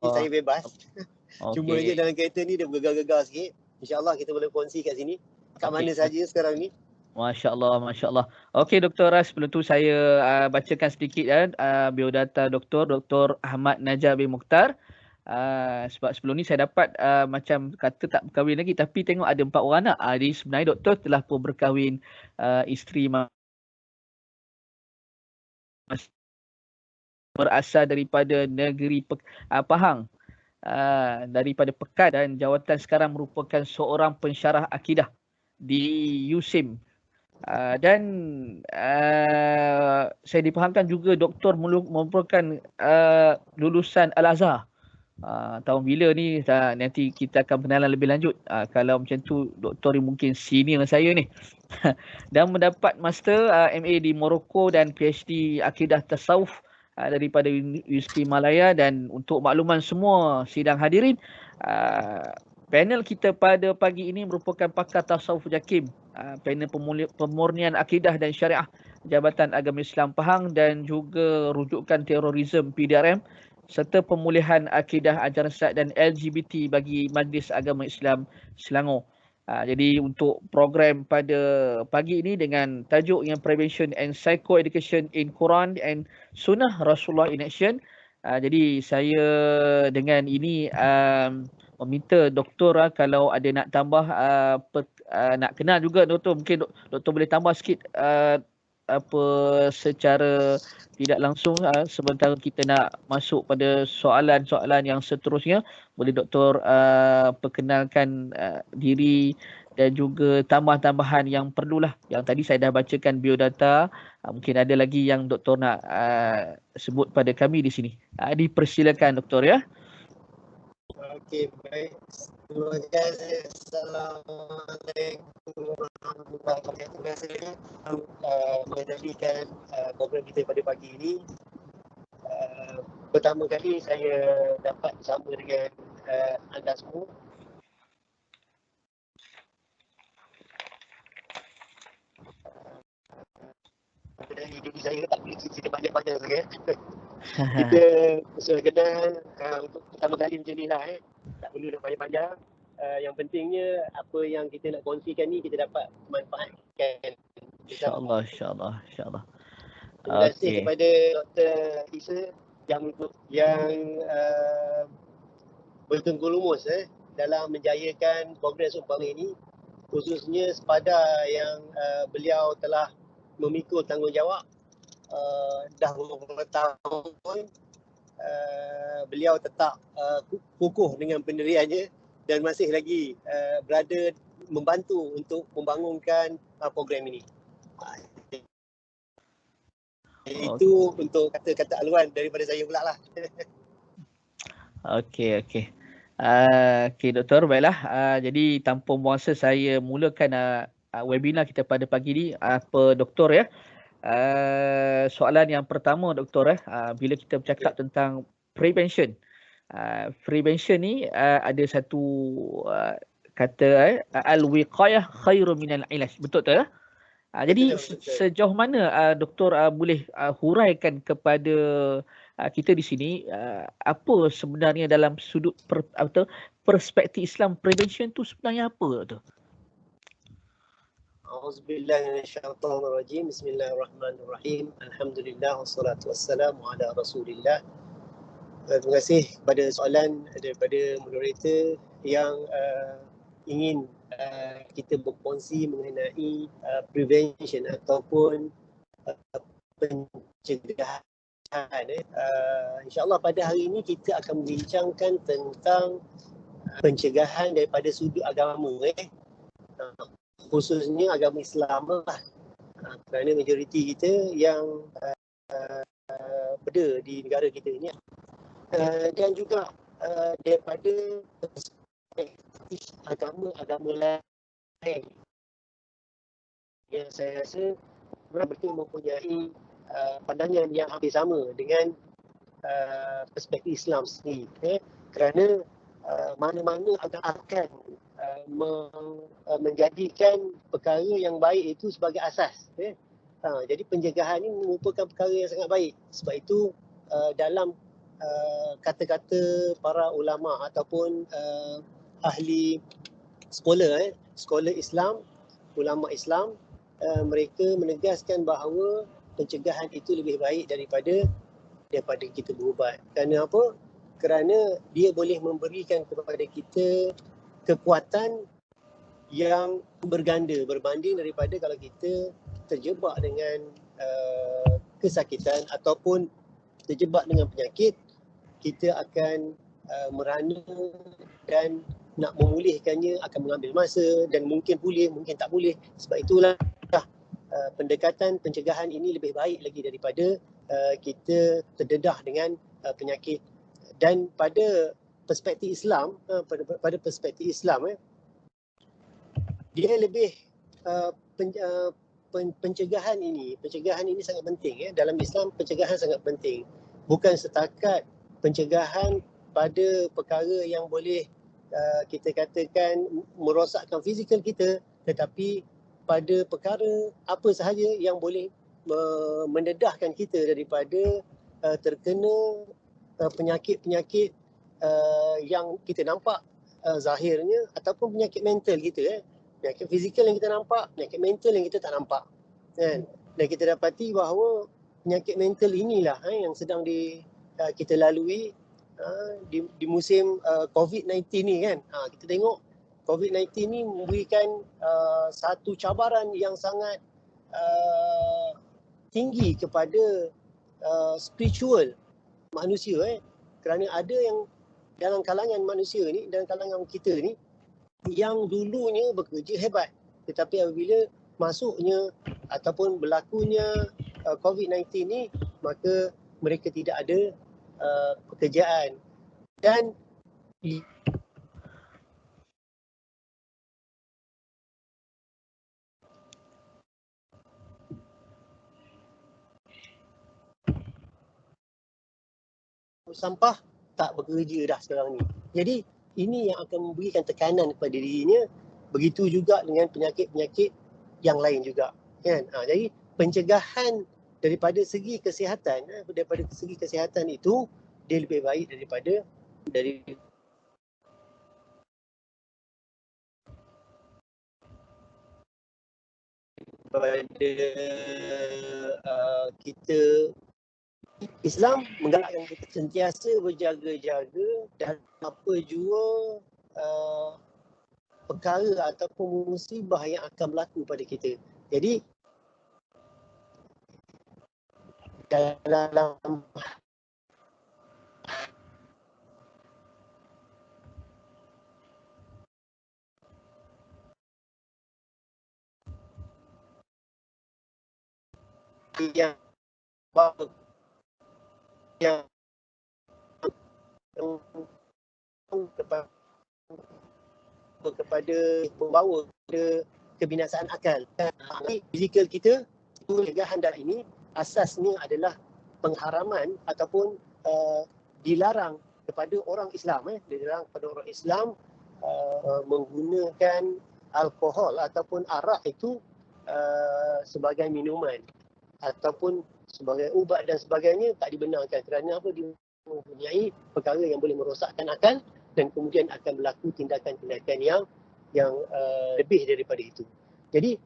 saya bebas. Cuma je Okey. dalam kereta ni dia bergegar-gegar sikit. InsyaAllah kita boleh kongsi kat sini. Kat mana saja sekarang ni. Masya Allah, Masya Allah. Okey Dr. Ras, sebelum tu saya bacakan sedikit biodata Dr. Ahmad Najar bin Mukhtar. Sebab sebelum ni saya dapat macam kata tak berkahwin lagi, tapi tengok ada 4 orang anak. Jadi sebenarnya doktor telah pun berkahwin, isteri berasal daripada negeri Pahang, daripada Pekan, dan jawatan sekarang merupakan seorang pensyarah akidah di USIM. Dan saya dipahamkan juga doktor merupakan lulusan Al-Azhar. Tahun bila ni nanti kita akan berkenalan lebih lanjut. Kalau macam tu doktor ni mungkin senior saya ni. Dan mendapat master MA di Morocco dan PhD Akidah Tasawuf daripada Universiti Malaya. Dan untuk makluman semua sidang hadirin, panel kita pada pagi ini merupakan pakar tasawuf JAKIM, panel pemurnian akidah dan syariah Jabatan Agama Islam Pahang, dan juga rujukan terorisme PDRM, serta pemulihan akidah ajaran sesat dan LGBT bagi Majlis Agama Islam Selangor. Jadi untuk program pada pagi ini dengan tajuk yang Prevention and Psycho-Education in Quran and Sunnah Rasulullah in Action. Jadi saya dengan ini meminta doktor kalau ada nak tambah, nak kenal juga doktor, mungkin doktor boleh tambah sikit secara tidak langsung sementara kita nak masuk pada soalan-soalan yang seterusnya. Boleh doktor perkenalkan diri dan juga tambah-tambahan yang perlulah. Yang tadi saya dah bacakan biodata, mungkin ada lagi yang doktor nak sebut pada kami di sini. Dipersilakan doktor ya. Okey, baik. Terima kasih. Assalamualaikum warahmatullahi wabarakatuh. Rasanya menjadikan program kita pada pagi ini. Pertama kali saya dapat bersama dengan anda semua. Dari diri saya tak boleh cerita panjang-panjang sangat. Kita sudah kenal untuk pertama kali macam ni lah. Tak perlu dah panjang-panjang. Yang pentingnya apa yang kita nak kongsikan ni kita dapat manfaatkan. InsyaAllah, insyaAllah, insyaAllah. Terima kasih kepada Dr. Isa yang bertunggu lumus dalam menjayakan progres umpama ini, khususnya sepada yang beliau telah memikul tanggungjawab dah beberapa tahun. Beliau tetap kukuh dengan pendiriannya dan masih lagi berada membantu untuk membangunkan program ini. Itu untuk kata-kata aluan daripada saya pula lah. Okey. Okey doktor, baiklah. Jadi tanpa buang masa saya mulakan webinar kita pada pagi ini. Apa doktor ya? Soalan yang pertama doktor bila kita bercakap tentang prevention. Prevention ni ada satu kata al-wiqayah khairu minal ilaj. Betul tak ya? Jadi sejauh mana doktor boleh huraikan kepada kita di sini apa sebenarnya dalam sudut perspektif Islam prevention tu sebenarnya apa doktor? Auzubillahi minasyaitonirrajim. Bismillahirrahmanirrahim. Alhamdulillah wassalatu wassalamu ala Rasulillah. Terima kasih pada soalan daripada moderator yang ingin kita berkongsi mengenai prevention ataupun pencegahan. InsyaAllah pada hari ini kita akan membincangkan tentang pencegahan daripada sudut agama, khususnya agama Islam lah. Kerana majoriti kita yang berada di negara kita ini, dan juga daripada perspektif agama-agama lain yang saya rasa betul mempunyai pandangan yang hampir sama dengan perspektif Islam sendiri. Kerana mana-mana akan menjadikan perkara yang baik itu sebagai asas. Jadi pencegahan ini merupakan perkara yang sangat baik. Sebab itu dalam kata-kata para ulama ataupun ahli scholar Islam, ulama Islam, mereka menegaskan bahawa pencegahan itu lebih baik daripada kita berubat. Kerana apa? Kerana dia boleh memberikan kepada kita kekuatan yang berganda berbanding daripada kalau kita terjebak dengan kesakitan ataupun terjebak dengan penyakit, kita akan merana dan nak memulihkannya akan mengambil masa dan mungkin pulih, mungkin tak boleh. Sebab itulah pendekatan pencegahan ini lebih baik lagi daripada kita terdedah dengan penyakit. Dan pada perspektif Islam, pada perspektif Islam, dia lebih pencegahan ini sangat penting. Dalam Islam pencegahan sangat penting. Bukan setakat pencegahan pada perkara yang boleh kita katakan merosakkan fizikal kita, tetapi pada perkara apa sahaja yang boleh mendedahkan kita daripada terkena penyakit-penyakit yang kita nampak zahirnya ataupun penyakit mental kita. Penyakit fizikal yang kita nampak, penyakit mental yang kita tak nampak. Kan? Dan kita dapati bahawa penyakit mental inilah yang sedang kita lalui di musim COVID-19 ni kan. Kita tengok COVID-19 ni memberikan satu cabaran yang sangat tinggi kepada spiritual manusia. Kerana ada yang dalam kalangan manusia ni, dalam kalangan kita ni, yang dulunya bekerja hebat, tetapi apabila masuknya ataupun berlakunya COVID-19 ni, maka mereka tidak ada pekerjaan. Dan sampah tak bekerja dah sekarang ni. Jadi ini yang akan memberikan tekanan kepada dirinya. Begitu juga dengan penyakit-penyakit yang lain juga, kan? Jadi pencegahan daripada segi kesihatan, itu dia lebih baik daripada kita. Islam menggalakkan kita sentiasa berjaga-jaga dan apa jua perkara ataupun musibah yang akan berlaku pada kita. Jadi dalam yang kepada membawa kepada kebinasaan akal. Fizikal kita, pencegahan dari ini asasnya adalah pengharaman ataupun dilarang kepada orang Islam, dilarang kepada orang Islam menggunakan alkohol ataupun arak itu sebagai minuman ataupun sebagai ubat dan sebagainya, tak dibenarkan. Kerana apa? Dia mempunyai perkara yang boleh merosakkan akal dan kemudian akan berlaku tindakan-tindakan yang lebih daripada itu. Jadi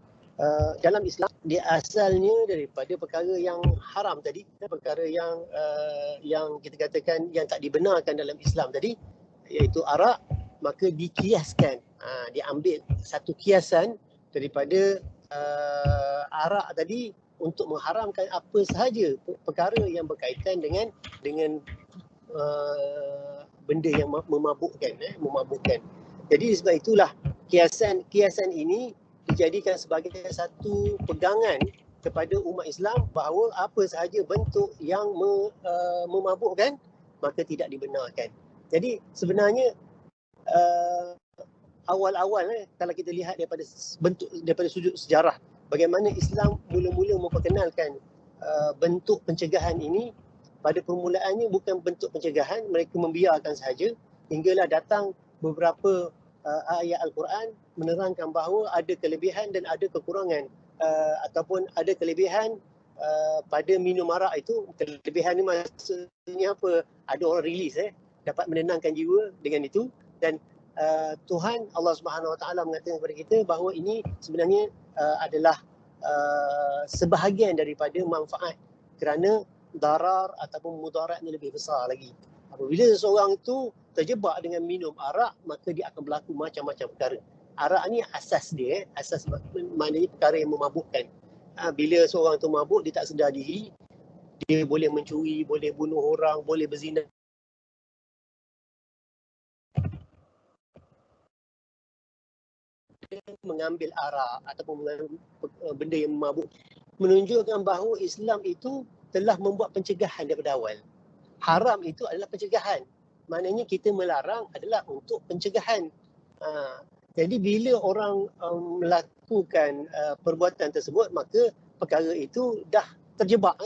dalam Islam, dia asalnya daripada perkara yang haram tadi, perkara yang kita katakan yang tak dibenarkan dalam Islam tadi, iaitu arak, maka dikiaskan. Dia ambil satu kiasan daripada arak tadi untuk mengharamkan apa sahaja perkara yang berkaitan dengan benda yang memabukkan. Jadi sebab itulah kiasan ini dijadikan sebagai satu pegangan kepada umat Islam bahawa apa sahaja bentuk yang memabukkan maka tidak dibenarkan. Jadi sebenarnya awal-awal kalau kita lihat daripada sudut sejarah, bagaimana Islam mula-mula memperkenalkan bentuk pencegahan ini. Pada permulaannya bukan bentuk pencegahan, mereka membiarkan sahaja hinggalah datang beberapa ayat Al-Quran menerangkan bahawa ada kelebihan dan ada kekurangan ataupun ada kelebihan pada minum arak itu, kelebihan ni maksudnya apa? Ada orang release dapat menenangkan jiwa dengan itu, dan Tuhan Allah Subhanahu Wa Taala mengatakan kepada kita bahawa ini sebenarnya adalah sebahagian daripada manfaat, kerana darar ataupun mudaratnya lebih besar lagi. Apabila seseorang itu terjebak dengan minum arak, maka dia akan berlaku macam-macam perkara. Arak ni asas dia, asas maknanya perkara yang memabukkan. Bila seorang tu mabuk, dia tak sedar diri, dia boleh mencuri, boleh bunuh orang, boleh berzina. Mengambil arak ataupun mengambil benda yang memabuk, menunjukkan bahawa Islam itu telah membuat pencegahan daripada awal. Haram itu adalah pencegahan. Maknanya kita melarang adalah untuk pencegahan. Jadi bila orang melakukan perbuatan tersebut, maka perkara itu dah terjebak.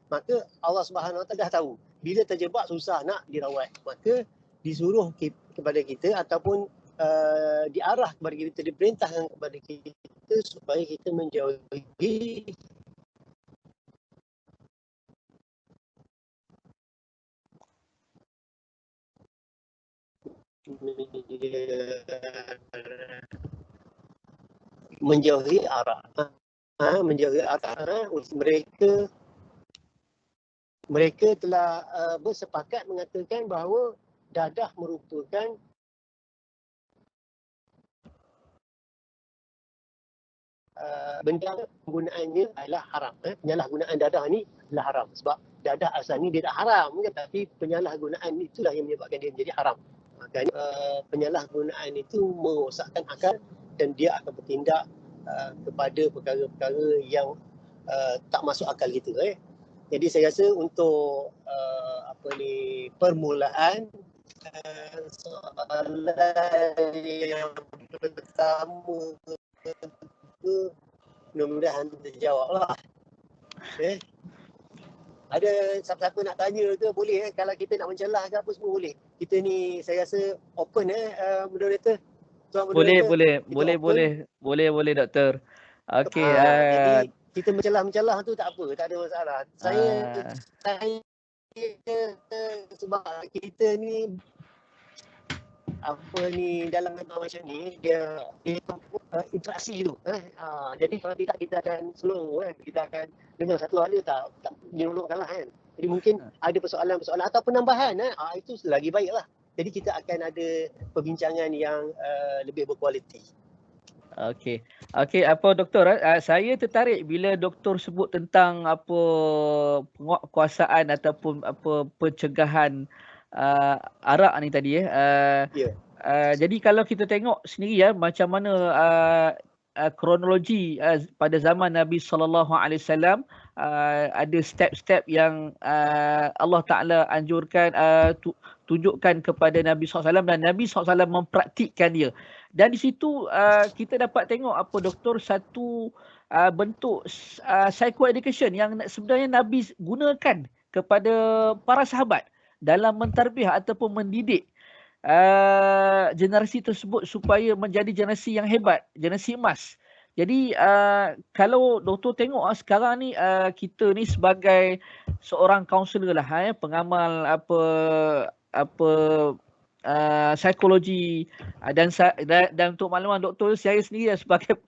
Maka Allah Subhanahu Wa Taala dah tahu. Bila terjebak susah nak dirawat. Maka disuruh kepada kita ataupun diarah kepada kita, diperintahkan kepada kita supaya kita menjauhi arak. Menjauhi arak. Mereka telah bersepakat mengatakan bahawa dadah merupakan benda penggunaannya adalah haram. Penyalahgunaan dadah ni adalah haram. Sebab dadah asalnya dia tak haram, tapi penyalahgunaan itulah yang menyebabkan dia menjadi haram. Makanya penyalahgunaan itu merosakkan akal dan dia akan bertindak kepada perkara-perkara yang tak masuk akal kita. Jadi saya rasa untuk permulaan soalan yang pertama itu mudah-mudahan terjawab lah. Ada siapa-siapa nak tanya ke boleh kalau kita nak mencelah ke apa semua boleh. Kita ni saya rasa open moderator. Boleh doktor. Okey. Jadi kita mencelah tu tak apa, tak ada masalah. Saya sebab kita ni dalam macam ni dia interaksi tu. Jadi kalau tidak kita akan slow kita akan dengar satu hal tak menyolokkan lah kan. Jadi mungkin ada persoalan-persoalan atau penambahan itu lagi baiklah. Jadi kita akan ada perbincangan yang lebih berkualiti. Okey, apa doktor, saya tertarik bila doktor sebut tentang apa penguatkuasaan ataupun apa pencegahan arak ni tadi jadi kalau kita tengok sendiri macam mana kronologi pada zaman Nabi SAW ada step-step yang Allah Ta'ala anjurkan, tunjukkan kepada Nabi SAW dan Nabi SAW mempraktikkan dia. Dan di situ kita dapat tengok apa doktor satu bentuk psycho-education yang sebenarnya Nabi gunakan kepada para sahabat dalam mentarbiah ataupun mendidik generasi tersebut supaya menjadi generasi yang hebat, generasi emas. Jadi kalau doktor tengok sekarang ni kita ni sebagai seorang kaunselor lah pengamal psikologi dan untuk makluman doktor, saya sendiri sebagai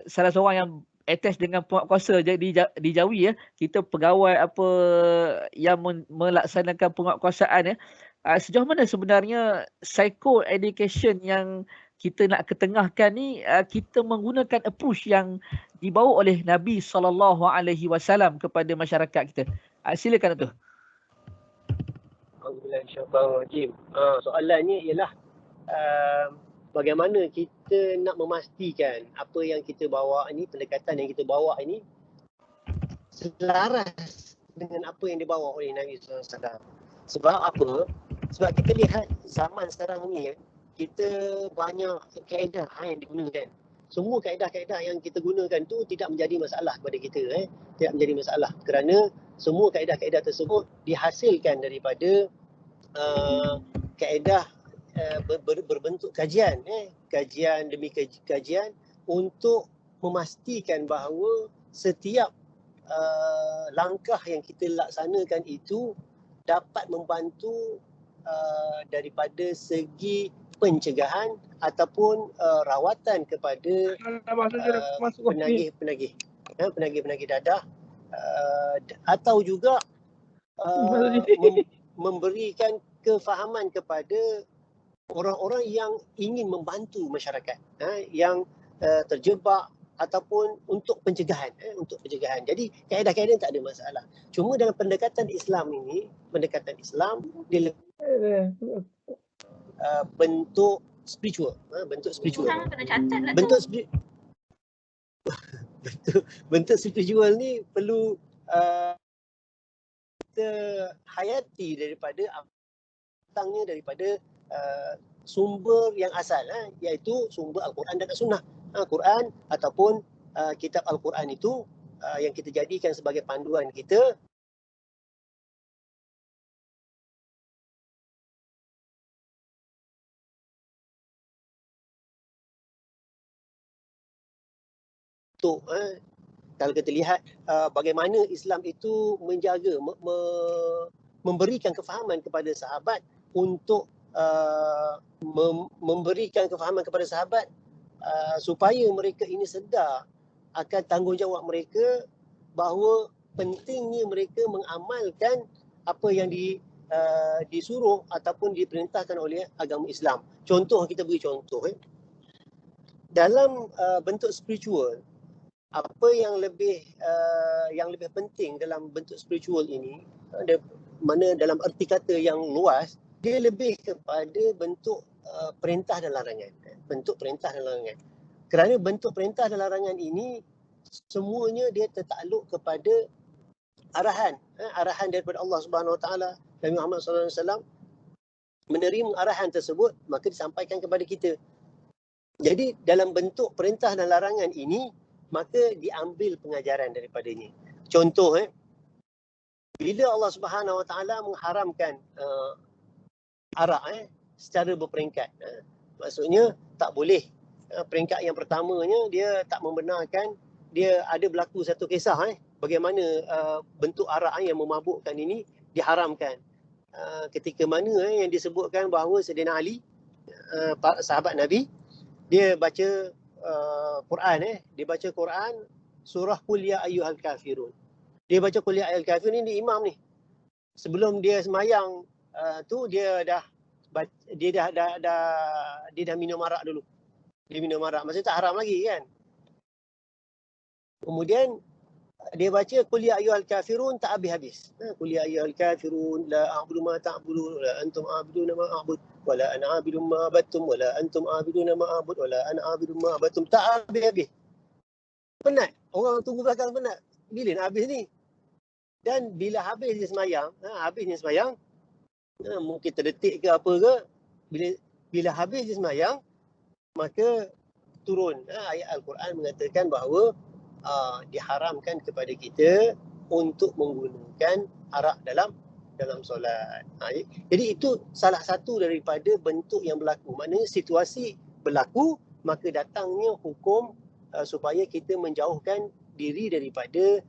salah seorang yang attach dengan penguatkuasa di Jawi kita pegawai yang melaksanakan penguatkuasaan sejauh mana sebenarnya psycho education yang kita nak ketengahkan ni kita menggunakan approach yang dibawa oleh Nabi SAW kepada masyarakat kita. Silakan Dato'. Soalannya ialah bagaimana kita nak memastikan apa yang kita bawa ini, pendekatan yang kita bawa ini selaras dengan apa yang dibawa oleh Nabi SAW. Sebab apa? Sebab kita lihat zaman sekarang ni kita banyak kaedah yang digunakan. Semua kaedah-kaedah yang kita gunakan tu tidak menjadi masalah kepada kita. Tidak menjadi masalah kerana semua kaedah-kaedah tersebut dihasilkan daripada kaedah berbentuk kajian. Kajian demi kajian untuk memastikan bahawa setiap langkah yang kita laksanakan itu dapat membantu daripada segi pencegahan ataupun rawatan kepada penagih-penagih dadah, atau juga memberikan kefahaman kepada orang-orang yang ingin membantu masyarakat yang terjebak ataupun untuk pencegahan. Jadi kaedah-kaedah tak ada masalah. Cuma dalam pendekatan Islam ini, dia bentuk spiritual. Bentuk spiritual ni perlu kita hayati daripada daripada sumber yang asal, iaitu sumber Al-Quran dan As-Sunnah. Quran ataupun kitab Al-Quran itu yang kita jadikan sebagai panduan kita untuk kalau kita lihat bagaimana Islam itu menjaga, memberikan kefahaman kepada sahabat untuk memberikan kefahaman kepada sahabat supaya mereka ini sedar akan tanggungjawab mereka, bahawa pentingnya mereka mengamalkan apa yang disuruh ataupun diperintahkan oleh agama Islam. Contoh, kita beri contoh. Dalam bentuk spiritual, apa yang lebih penting dalam bentuk spiritual ini, mana dalam erti kata yang luas, dia lebih kepada bentuk perintah dan larangan. Kerana bentuk perintah dan larangan ini semuanya dia tertakluk kepada arahan daripada Allah Subhanahu Wa Taala. Nabi Muhammad sallallahu alaihi wasallam menerima arahan tersebut, maka disampaikan kepada kita. Jadi dalam bentuk perintah dan larangan ini, maka diambil pengajaran daripadanya. Contoh, bila Allah Subhanahu Wa Taala mengharamkan arak secara berperingkat, maksudnya tak boleh. Peringkat yang pertamanya dia tak membenarkan, dia ada berlaku satu kisah bagaimana bentuk arak yang memabukkan ini diharamkan. Ketika mana yang disebutkan bahawa Sayyidina Ali, sahabat Nabi, dia baca Quran, dia baca Quran surah Qul Ya Ayyuhal Kafirun. Dia baca Qul Ya Ayyuhal Kafirun ni imam ni. Sebelum dia semayang tu dia dah minum arak dulu. Dia minum arak, maksudnya tak haram lagi kan. Kemudian dia baca Qul Ya Ayyuhal Kafirun tak habis-habis. Qul Ya Ayyuhal Kafirun la a'budu ma ta'budun la antum a'buduna ma a'bud wa la ana 'abidun ma abattum wa la antum 'abiduna ma a'bud wa la ana 'abidun ma abattum. Tak habis-habis. Penat. Orang tunggu belakang penat. Bila nak habis ni? Dan bila habis dia semayang, mungkin terdetik ke apa ke, bila habis dia semayang, maka turun ayat Al-Quran mengatakan bahawa diharamkan kepada kita untuk menggunakan arak dalam solat. Jadi itu salah satu daripada bentuk yang berlaku. Maknanya situasi berlaku, maka datangnya hukum supaya kita menjauhkan diri daripada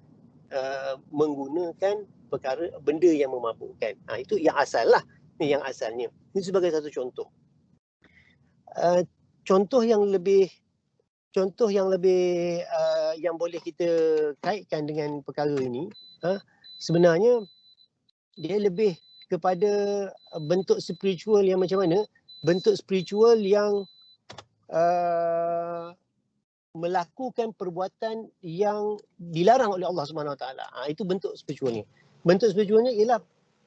menggunakan benda yang memabukkan. Itu yang asal lah. Ini yang asalnya. Ini sebagai satu contoh. Contoh yang lebih yang boleh kita kaitkan dengan perkara ini, sebenarnya dia lebih kepada bentuk spiritual yang macam mana? Bentuk spiritual yang melakukan perbuatan yang dilarang oleh Allah Subhanahu Wa Taala. Itu bentuk spiritualnya. Bentuk spiritualnya ialah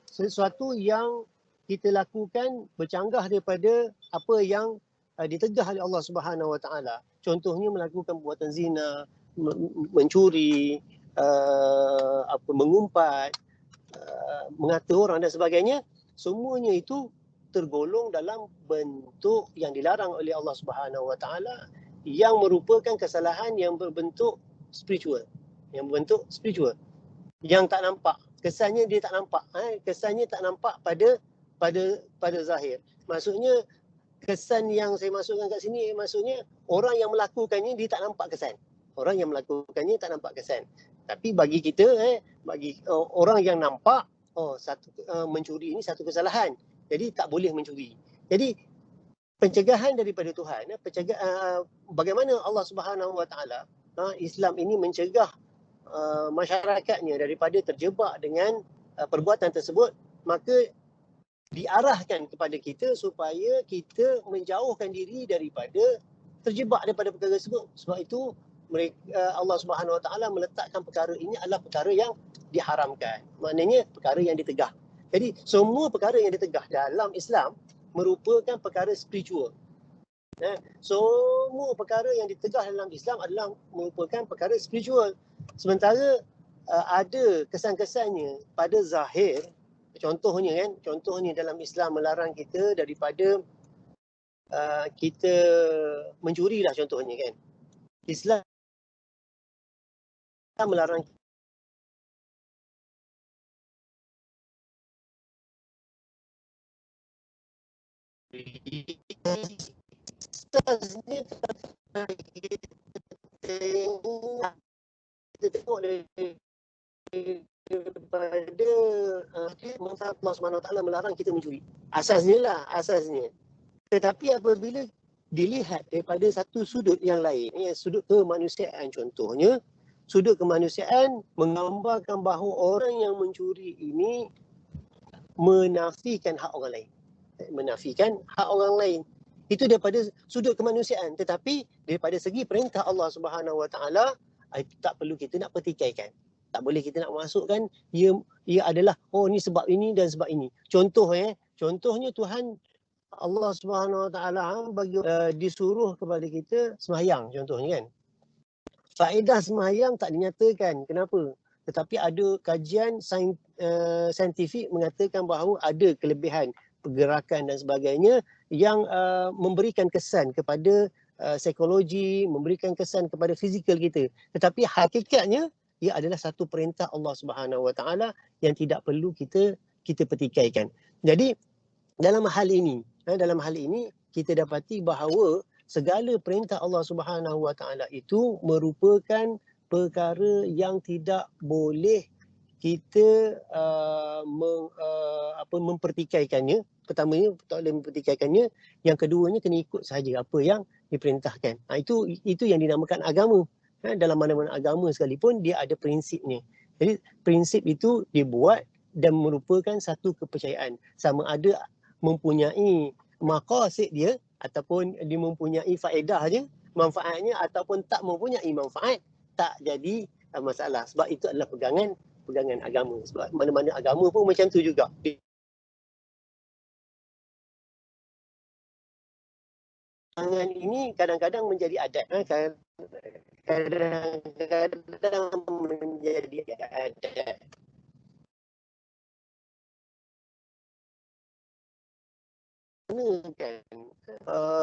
sesuatu yang kita lakukan bercanggah daripada apa yang ditegah oleh Allah Subhanahu Wa Taala. Contohnya melakukan perbuatan zina, mencuri, mengumpat, mengatur orang dan sebagainya. Semuanya itu tergolong dalam bentuk yang dilarang oleh Allah Subhanahu Wa Taala, yang merupakan kesalahan yang berbentuk spiritual. Yang tak nampak. Kesannya dia tak nampak. Kesannya tak nampak pada zahir. Maksudnya kesan yang saya masukkan kat sini, maksudnya orang yang melakukannya dia tak nampak kesan. Tapi bagi kita bagi orang yang nampak mencuri ini satu kesalahan. Jadi tak boleh mencuri. Jadi pencegahan daripada Tuhan, bagaimana Allah Subhanahu Wa Taala, Islam ini mencegah masyarakatnya daripada terjebak dengan perbuatan tersebut, maka diarahkan kepada kita supaya kita menjauhkan diri daripada terjebak daripada perkara tersebut. Sebab itu Allah Subhanahu Wa Taala meletakkan perkara ini adalah perkara yang diharamkan. Maknanya perkara yang ditegah. Jadi semua perkara yang ditegah dalam Islam merupakan perkara spiritual. Semua perkara yang ditegah dalam Islam adalah merupakan perkara spiritual. Sementara ada kesan-kesannya pada zahir. Contohnya dalam Islam melarang kita daripada kita mencuri lah contohnya kan. Islam melarang kita tengok daripada Allah SWT melarang kita mencuri. Asasnya. Tetapi apabila dilihat daripada satu sudut yang lain, sudut kemanusiaan contohnya, sudut kemanusiaan menggambarkan bahawa orang yang mencuri ini menafikan hak orang lain. Itu daripada sudut kemanusiaan. Tetapi daripada segi perintah Allah Subhanahu Wa Taala, tak perlu kita nak pertikaikan. Tak boleh kita nak masukkan ia adalah ni sebab ini dan sebab ini. Contohnya Tuhan Allah Subhanahu Wa Taala bagi disuruh kepada kita sembahyang contohnya kan. Faedah sembahyang tak dinyatakan. Kenapa? Tetapi ada kajian saintifik mengatakan bahawa ada kelebihan pergerakan dan sebagainya yang memberikan kesan kepada psikologi, memberikan kesan kepada fizikal kita. Tetapi hakikatnya ia adalah satu perintah Allah Subhanahu Wa Taala yang tidak perlu kita pertikaikan. Jadi dalam hal ini kita dapati bahawa segala perintah Allah Subhanahu Wa Taala itu merupakan perkara yang tidak boleh kita mempertikaikannya. Pertamanya tak boleh mempertikaikannya, yang keduanya kena ikut sahaja apa yang diperintahkan. Itu yang dinamakan agama. Dalam mana-mana agama sekalipun dia ada prinsipnya. Jadi prinsip itu dibuat dan merupakan satu kepercayaan. Sama ada mempunyai maqasid dia ataupun dia mempunyai faedahnya, manfaatnya, ataupun tak mempunyai manfaat, tak jadi masalah. Sebab itu adalah pegangan agama. Sebab mana-mana agama pun macam tu juga. Pegangan ini kadang-kadang menjadi adat. Kadang-kadang menjadi adat.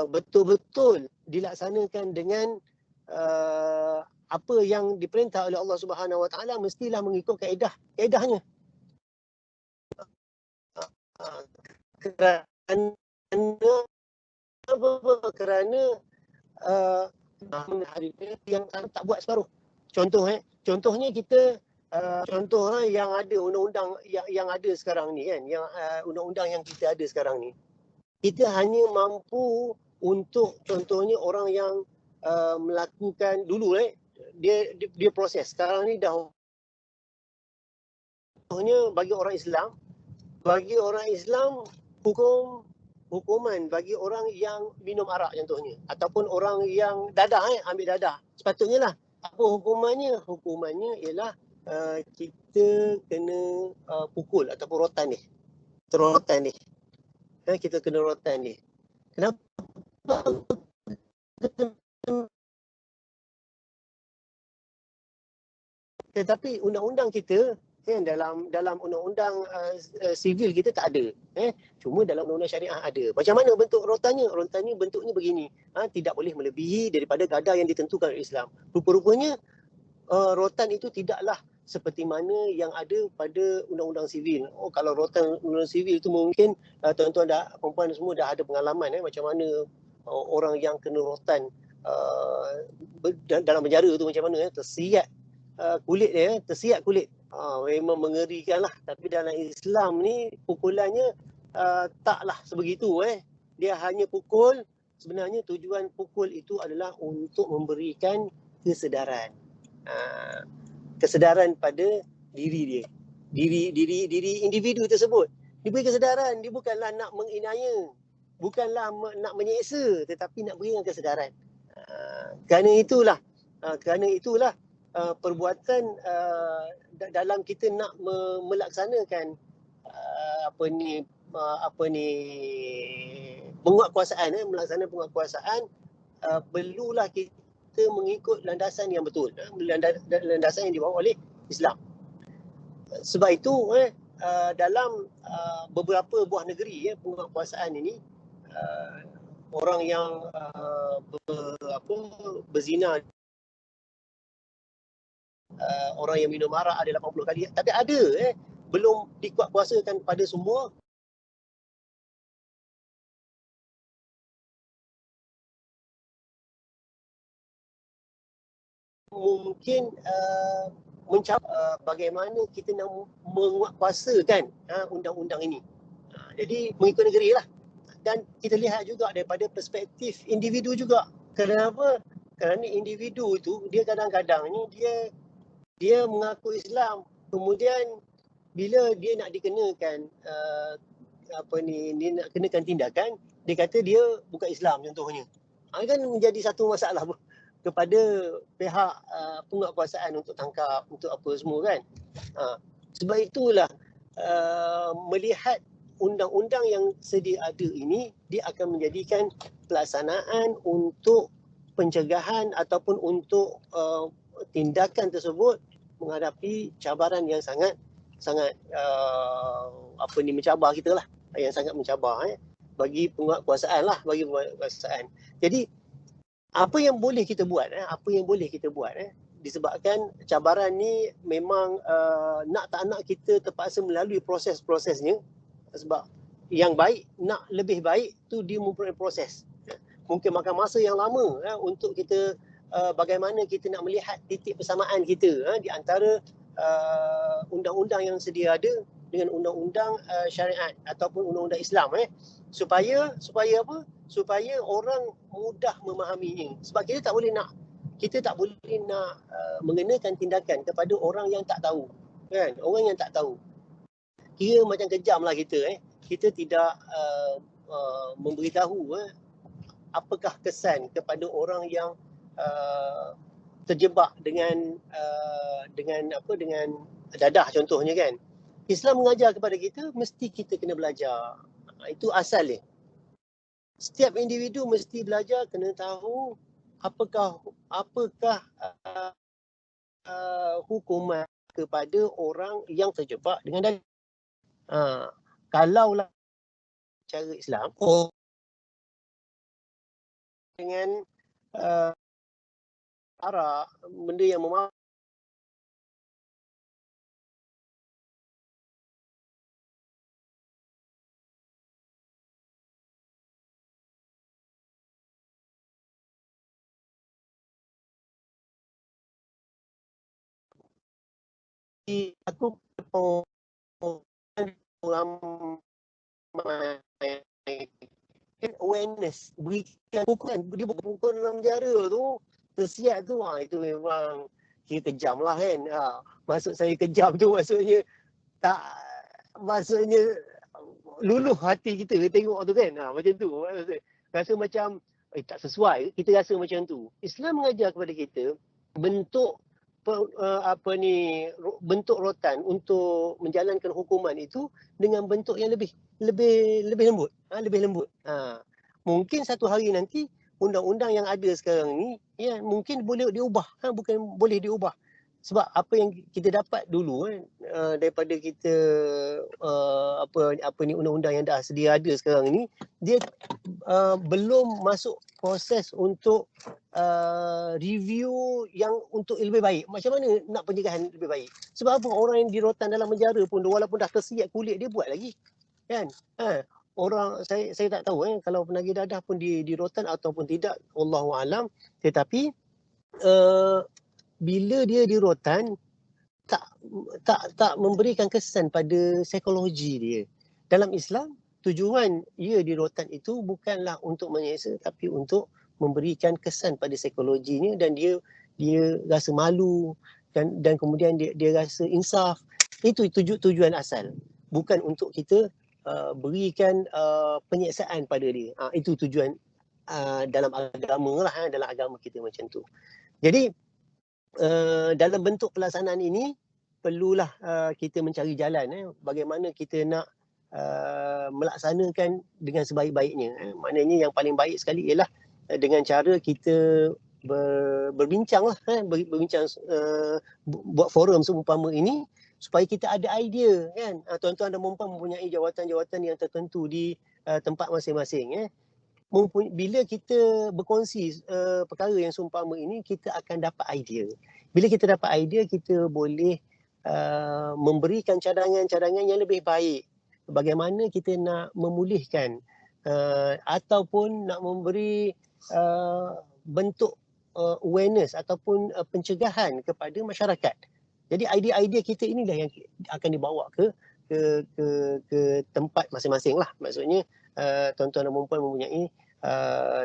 Betul-betul dilaksanakan dengan apa yang diperintah oleh Allah Subhanahu Wa Taala, mestilah mengikut kaedahnya. Kerana yang tak buat separuh. Contohnya kita yang ada undang-undang yang ada sekarang ni kan, yang undang-undang yang kita ada sekarang ni, kita hanya mampu untuk contohnya orang yang melakukan dulu dia proses. Sekarang ni dah contohnya bagi orang Islam hukuman bagi orang yang minum arak contohnya, ataupun orang yang dadah ambil dadah. Sepatutnya lah apa hukumannya? Hukumannya ialah kita kena pukul ataupun rotan ni. Kita kena rotan ni. Kenapa? Tetapi undang-undang kita dalam undang-undang sivil kita tak ada. Cuma dalam undang-undang syariah ada. Macam mana bentuk rotannya? Rotannya bentuknya begini. Tidak boleh melebihi daripada kadar yang ditentukan oleh Islam. Rupa-rupanya rotan itu tidaklah seperti mana yang ada pada undang-undang sivil. Kalau rotan undang-undang sivil itu mungkin tuan-tuan perempuan semua dah ada pengalaman macam mana orang yang kena rotan dalam penjara tu macam mana tersirat kulit dia, tersiap kulit. Memang mengerikan lah. Tapi dalam Islam ni pukulannya taklah sebegitu. Dia hanya pukul, sebenarnya tujuan pukul itu adalah untuk memberikan kesedaran. Kesedaran pada diri dia. Diri individu tersebut. Diberi kesedaran. Dia bukanlah nak menginaya. Bukanlah nak menyeksa, tetapi nak berikan kesedaran. Kerana itulah perbuatan dalam kita nak melaksanakan penguatkuasaan, melaksanakan penguatkuasaan, perlulah kita mengikut landasan yang betul, landasan yang dibawa oleh Islam. Sebab itu dalam beberapa buah negeri penguatkuasaan ini, orang yang berzina, orang yang minum arak ada 80 kali, tapi ada belum dikuatkuasakan pada semua. Mungkin mencapai bagaimana kita nak menguatkuasakan undang-undang ini. Jadi mengikut negeri lah. Dan kita lihat juga daripada perspektif individu juga. Kenapa? Kerana individu itu dia kadang-kadang ni dia mengaku Islam, kemudian bila dia nak dikenakan dia nak kenakan tindakan, dia kata dia bukan Islam contohnya. Kan menjadi satu masalah kepada pihak penguatkuasaan untuk tangkap, untuk apa semua kan. Sebab itulah melihat undang-undang yang sedia ada ini, dia akan menjadikan pelaksanaan untuk pencegahan ataupun untuk tindakan tersebut menghadapi cabaran yang sangat mencabar kita lah, yang sangat mencabar bagi penguatkuasaan lah, bagi penguatkuasaan. Jadi apa yang boleh kita buat disebabkan cabaran ni memang nak tak nak kita terpaksa melalui proses-prosesnya. Sebab yang baik, nak lebih baik tu dia mempunyai proses. Mungkin makan masa yang lama untuk kita bagaimana kita nak melihat titik persamaan kita di antara undang-undang yang sedia ada dengan undang-undang syariat ataupun undang-undang Islam supaya apa? Supaya orang mudah memahaminya. Sebab kita tak boleh nak mengenakan tindakan kepada orang yang tak tahu, kan? Orang yang tak tahu. Kira macam kejam lah kita. Kita tidak memberitahu apakah kesan kepada orang yang terjebak dengan dadah contohnya kan. Islam mengajar kepada kita mesti kita kena belajar. Itu asal dia. Setiap individu mesti belajar, kena tahu apakah hukuman kepada orang yang terjebak dengan dadah. Kalaulah cara Islam dengan arak, benda yang memang aku awareness, berikan hukuman, dia pukul dalam penjara tu, tersiap tu, itu memang kira kejam lah kan. Maksud saya kejam tu maksudnya luluh hati kita tengok tu kan. Macam tu. Rasa macam tak sesuai, kita rasa macam tu. Islam mengajar kepada kita bentuk bentuk rotan untuk menjalankan hukuman itu dengan bentuk yang lebih lembut, lebih lembut. Mungkin satu hari nanti undang-undang yang ada sekarang ni mungkin boleh diubah, bukan boleh diubah. Sebab apa yang kita dapat dulu daripada kita undang-undang yang dah sedia ada sekarang ni, dia belum masuk proses untuk review yang untuk lebih baik. Macam mana nak pencegahan lebih baik? Sebab apa orang yang dirotan dalam penjara pun walaupun dah tersiap kulit dia buat lagi. Kan? Orang saya tak tahu kalau penagih dadah pun dirotan ataupun tidak, wallahu alam. Tetapi bila dia di rotan tak memberikan kesan pada psikologi dia. Dalam Islam, tujuan ia di rotan itu bukanlah untuk menyeksa tapi untuk memberikan kesan pada psikologinya, dan dia rasa malu dan kemudian dia rasa insaf. Itu tujuan asal. Bukan untuk kita berikan penyeksaan pada dia. Itu tujuan dalam agama lah, dalam agama kita macam tu. Jadi dalam bentuk pelaksanaan ini perlulah kita mencari jalan bagaimana kita nak melaksanakan dengan sebaik-baiknya. Maknanya yang paling baik sekali ialah dengan cara kita berbincang lah, berbincang, buat forum seumpama ini supaya kita ada idea kan. Tuan-tuan dan puan-puan mempunyai jawatan-jawatan yang tertentu di tempat masing-masing. Bila kita berkongsi perkara yang seumpama ini, kita akan dapat idea. Bila kita dapat idea, kita boleh memberikan cadangan-cadangan yang lebih baik. Bagaimana kita nak memulihkan ataupun nak memberi bentuk awareness ataupun pencegahan kepada masyarakat. Jadi idea-idea kita inilah yang akan dibawa ke tempat masing-masing lah. Maksudnya tuan-tuan dan puan-puan mempunyai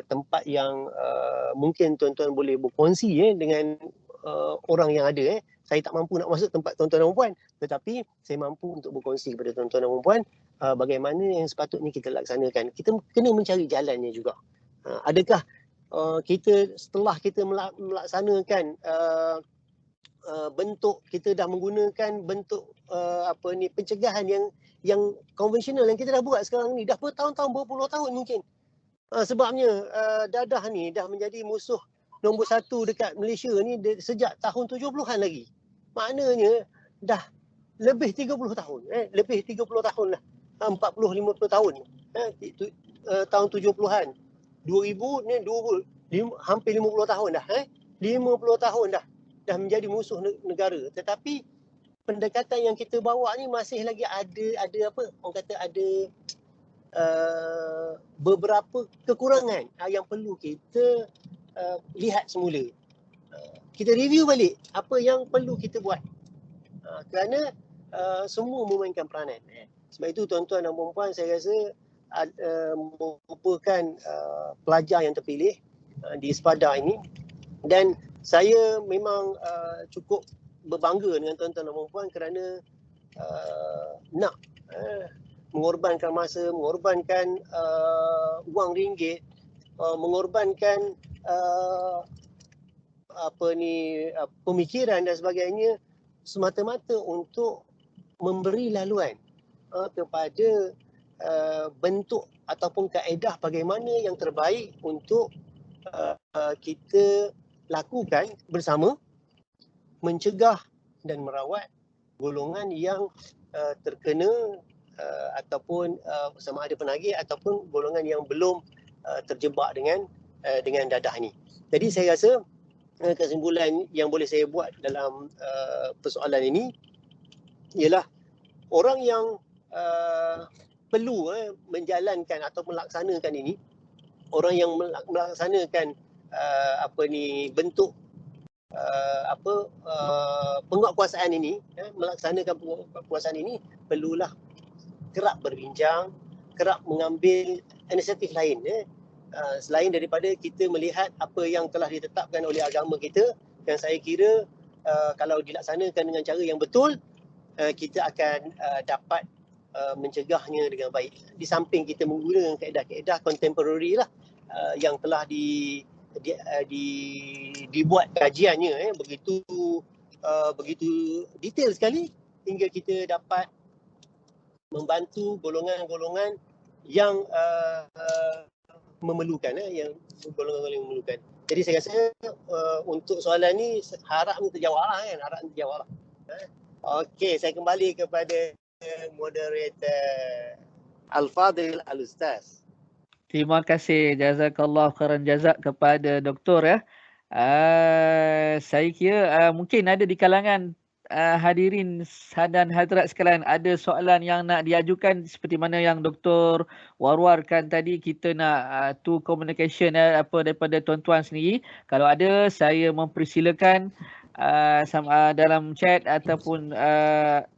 tempat yang mungkin tuan-tuan boleh berkongsi dengan orang yang ada. Saya tak mampu nak masuk tempat tuan-tuan dan puan, tetapi saya mampu untuk berkongsi kepada tuan-tuan dan puan bagaimana yang sepatutnya kita laksanakan. Kita kena mencari jalannya juga. Adakah kita setelah kita melaksanakan bentuk, kita dah menggunakan bentuk pencegahan yang konvensional yang kita dah buat sekarang ni dah bertahun-tahun, berpuluh tahun mungkin. Sebabnya dadah ni dah menjadi musuh nombor satu dekat Malaysia ni sejak tahun 70-an lagi. Maknanya dah lebih 30 tahun. Lebih 30 tahun lah. 40-50 tahun. Tahun 70-an. 2000 ni hampir 50 tahun dah. 50 tahun dah menjadi musuh negara. Tetapi pendekatan yang kita bawa ni masih lagi ada apa? Orang kata ada beberapa kekurangan yang perlu kita lihat semula. Kita review balik apa yang perlu kita buat. Kerana semua memainkan peranan. Sebab itu tuan-tuan dan puan-puan, saya rasa merupakan pelajar yang terpilih di SPADA ini, dan saya memang cukup berbangga dengan tuan-tuan dan puan-puan kerana nak mengorbankan masa, mengorbankan wang ringgit, mengorbankan pemikiran dan sebagainya semata-mata untuk memberi laluan kepada bentuk ataupun kaedah bagaimana yang terbaik untuk kita lakukan bersama mencegah dan merawat golongan yang terkena ataupun sama ada penagih ataupun golongan yang belum terjebak dengan dadah ni. Jadi saya rasa kesimpulan yang boleh saya buat dalam persoalan ini ialah orang yang perlu menjalankan atau melaksanakan ini, orang yang melaksanakan bentuk penguatkuasaan ini, melaksanakan penguatkuasaan ini perlulah kerap berbincang, kerap mengambil inisiatif lain. Selain daripada kita melihat apa yang telah ditetapkan oleh agama kita, yang saya kira kalau dilaksanakan dengan cara yang betul, kita akan dapat mencegahnya dengan baik. Di samping kita menggunakan kaedah-kaedah contemporary lah yang telah dibuat kajiannya begitu detail sekali hingga kita dapat membantu golongan-golongan yang memerlukan, yang golongan-golongan yang memerlukan. Jadi saya rasa untuk soalan ni harapnya terjawab lah kan, harapnya terjawab lah. Okey, saya kembali kepada moderator Al-Fadhil Al-Ustaz. Terima kasih, jazakallah khairan jazak kepada doktor ya. Saya kira mungkin ada di kalangan hadirin dan hadirat sekalian ada soalan yang nak diajukan seperti mana yang doktor war-warkan tadi. Kita nak to communication daripada tuan-tuan sendiri. Kalau ada, saya mempersilakan dalam chat ataupun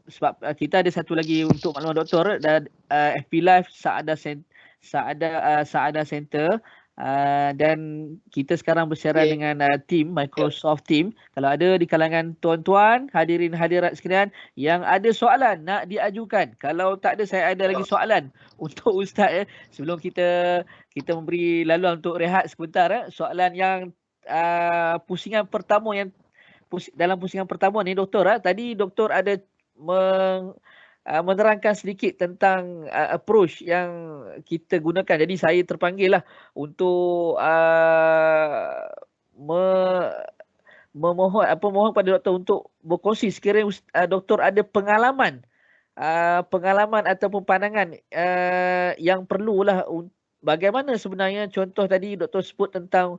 sebab kita ada satu lagi untuk maklumat doktor dan FB Live Saada Center. Dan kita sekarang bersiaran dengan team Microsoft Team. Kalau ada di kalangan tuan-tuan, hadirin hadirat sekalian yang ada soalan nak diajukan. Kalau tak ada, saya ada lagi soalan untuk Ustaz sebelum kita memberi laluan untuk rehat sebentar. Soalan yang pusingan pertama yang dalam pusingan pertama ni doktor, tadi doktor ada menerangkan sedikit tentang approach yang kita gunakan. Jadi saya terpanggil lah untuk mohon pada doktor untuk berkongsi sekiranya doktor ada pengalaman ataupun pandangan yang perlulah bagaimana sebenarnya contoh tadi doktor sebut tentang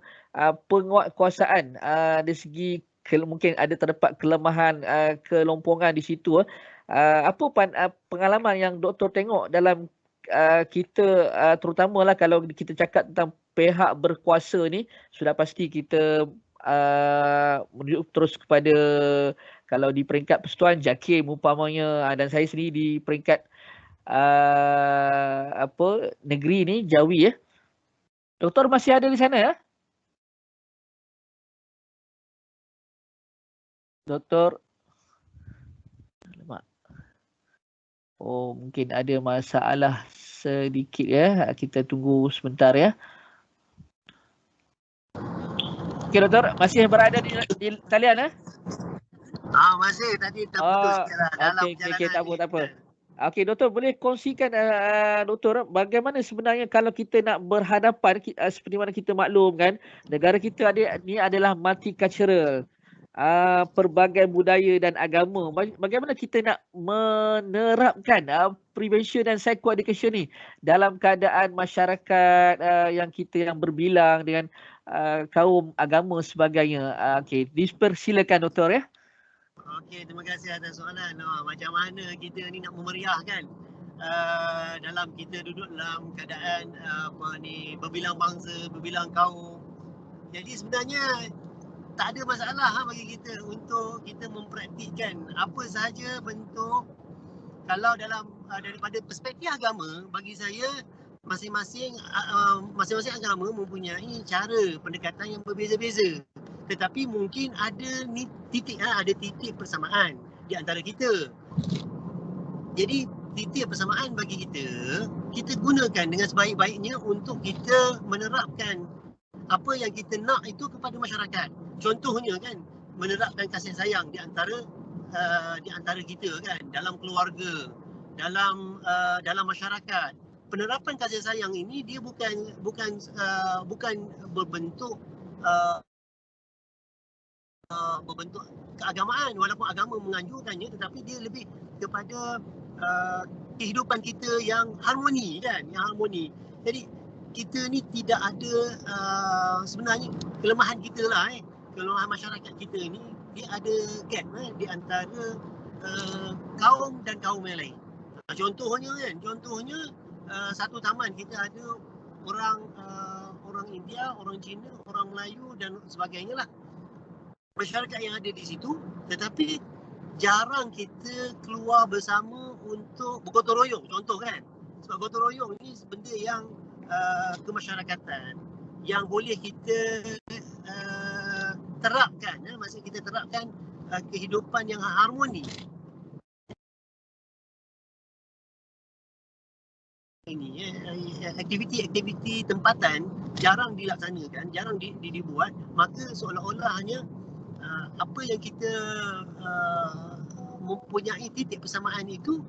penguatkuasaan dari segi mungkin ada terdapat kelemahan kelompongan di situ. Apa pengalaman yang doktor tengok dalam kita terutamanya kalau kita cakap tentang pihak berkuasa ni, sudah pasti kita menuju terus kepada kalau di peringkat persekutuan JAKIM umpamanya, dan saya sendiri di peringkat negeri ni Jawi Doktor masih ada di sana ya? Doktor. Oh, mungkin ada masalah sedikit ya. Kita tunggu sebentar ya. Okey doktor, masih berada di talian Masih tadi terputus dalam perjalanan. Okey, tak apa. Okey doktor, boleh kongsikan doktor bagaimana sebenarnya kalau kita nak berhadapan seperti mana kita maklum kan, negara kita ni adalah multicultural. Pelbagai budaya dan agama. Bagaimana kita nak menerapkan prevention dan psychoeducation ni dalam keadaan masyarakat yang kita yang berbilang dengan kaum agama sebagainya. Okey, dipersilakan doktor ya. Okey, terima kasih atas soalan. Macam mana kita ni nak memeriahkan dalam kita duduk dalam keadaan berbilang bangsa, berbilang kaum. Jadi sebenarnya tak ada masalah bagi kita untuk kita mempraktikkan apa sahaja bentuk. Kalau dalam daripada perspektif agama, bagi saya masing-masing agama mempunyai cara pendekatan yang berbeza-beza. Tetapi mungkin ada titik persamaan di antara kita. Jadi titik persamaan bagi kita gunakan dengan sebaik-baiknya untuk kita menerapkan apa yang kita nak itu kepada masyarakat. Contohnya kan, menerapkan kasih sayang di antara kita kan, dalam keluarga, dalam masyarakat. Penerapan kasih sayang ini dia bukan berbentuk keagamaan, walaupun agama menganjurkannya, tetapi dia lebih kepada kehidupan kita yang harmoni kan, Jadi kita ni tidak ada sebenarnya kelemahan kita lah kelemahan masyarakat kita ni, dia ada gap di antara kaum dan kaum yang lain. Contohnya satu taman kita ada orang India, orang Cina, orang Melayu dan sebagainya lah. Masyarakat yang ada di situ, tetapi jarang kita keluar bersama untuk bergotong royong, contoh kan. Sebab gotong royong ni benda yang kemasyarakatan yang boleh kita terapkan, maksud kita terapkan kehidupan yang harmoni. Ini aktiviti tempatan jarang dilaksanakan, jarang dibuat, maka seolah-olah hanya apa yang kita mempunyai titik persamaan itu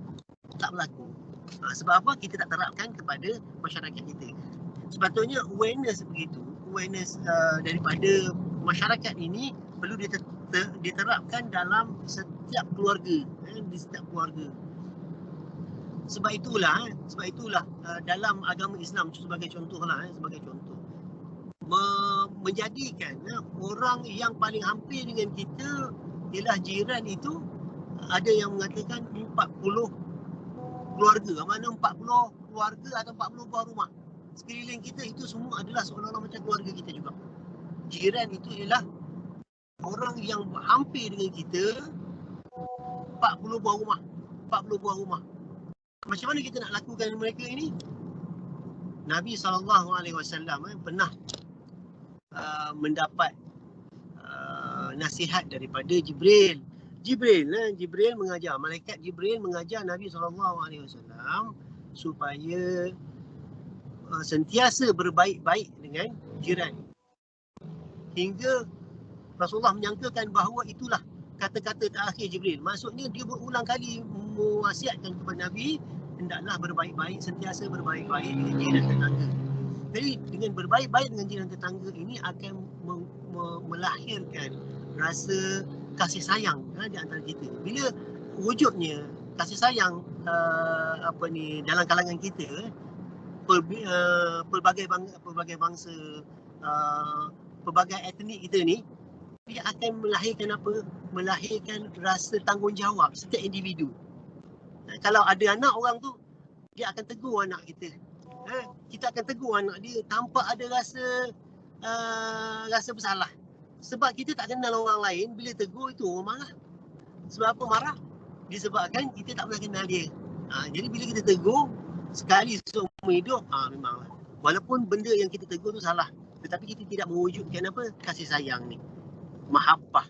tak berlaku. Sebab apa? Kita tak terapkan kepada masyarakat kita. Sepatutnya awareness daripada masyarakat ini perlu diterapkan dalam setiap keluarga, di setiap keluarga. Sebab itulah dalam agama Islam sebagai contoh menjadikan orang yang paling hampir dengan kita ialah jiran itu, ada yang mengatakan 40 keluarga, mana 40 keluarga atau 40 buah rumah sekeliling kita itu semua adalah seolah-olah macam keluarga kita juga. Jiran itu ialah orang yang hampir dengan kita 40 buah rumah. 40 buah rumah. Macam mana kita nak lakukan mereka ini? Nabi SAW pernah mendapat nasihat daripada Jibril. Jibril mengajar, malaikat Jibril mengajar Nabi SAW supaya sentiasa berbaik-baik dengan jiran. Hingga Rasulullah menyangkakan bahawa itulah kata-kata terakhir Jibril. Maksudnya dia berulang kali mewasiatkan kepada Nabi, hendaklah berbaik-baik, sentiasa berbaik-baik dengan jiran tetangga. Jadi dengan berbaik-baik dengan jiran tetangga ini akan melahirkan rasa kasih sayang di antara kita. Bila wujudnya kasih sayang dalam kalangan kita, pelbagai bangsa, pelbagai etnik kita ni, dia akan melahirkan apa? Melahirkan rasa tanggungjawab setiap individu. Kalau ada anak orang tu, dia akan tegur anak kita. Kita akan tegur anak dia tanpa ada rasa bersalah. Sebab kita tak kenal orang lain, bila tegur itu orang marah. Sebab apa marah? Disebabkan kita tak pernah kenal dia. Jadi bila kita tegur, sekali seumur hidup, memanglah. Walaupun benda yang kita tegur tu salah, tetapi kita tidak mewujudkan apa? Kasih sayang ni. Mahabbah.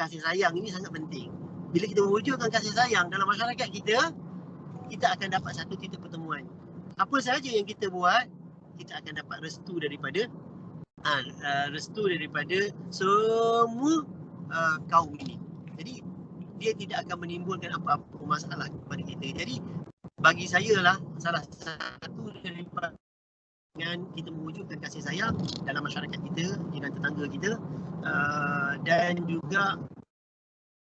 Kasih sayang ini sangat penting. Bila kita mewujudkan kasih sayang dalam masyarakat kita, kita akan dapat satu titik pertemuan. Apa sahaja yang kita buat, kita akan dapat restu daripada semua kaum ini. Jadi dia tidak akan menimbulkan apa-apa masalah kepada kita. Jadi bagi saya lah, salah satu daripada dengan kita mewujudkan kasih sayang dalam masyarakat kita, jiran tetangga kita, dan juga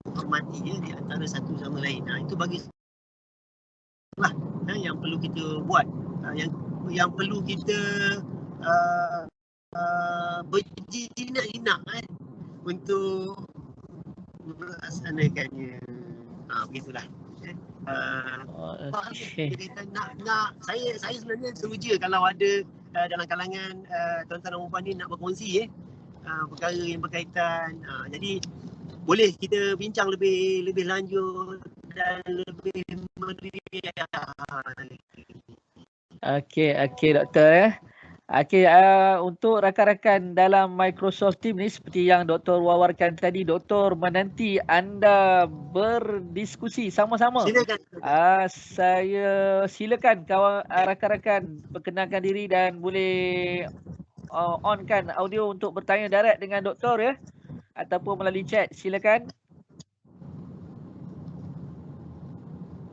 menghormati di antara satu sama lain. Itu bagi lah yang perlu kita buat, yang perlu kita berjinak-jinak untuk melaksanakannya. Begitulah. Saya sebenarnya teruja kalau ada dalam kalangan tuan-tuan dan puan ni nak berkongsi perkara yang berkaitan. Jadi boleh kita bincang lebih lanjut dan lebih meriah. Okey doktor Okey, untuk rakan-rakan dalam Microsoft Teams ni seperti yang doktor wawarkan tadi, doktor menanti anda berdiskusi sama-sama. Silakan. Saya silakan kawan rakan-rakan perkenalkan diri dan boleh onkan audio untuk bertanya direct dengan doktor ya, ataupun melalui chat. Silakan.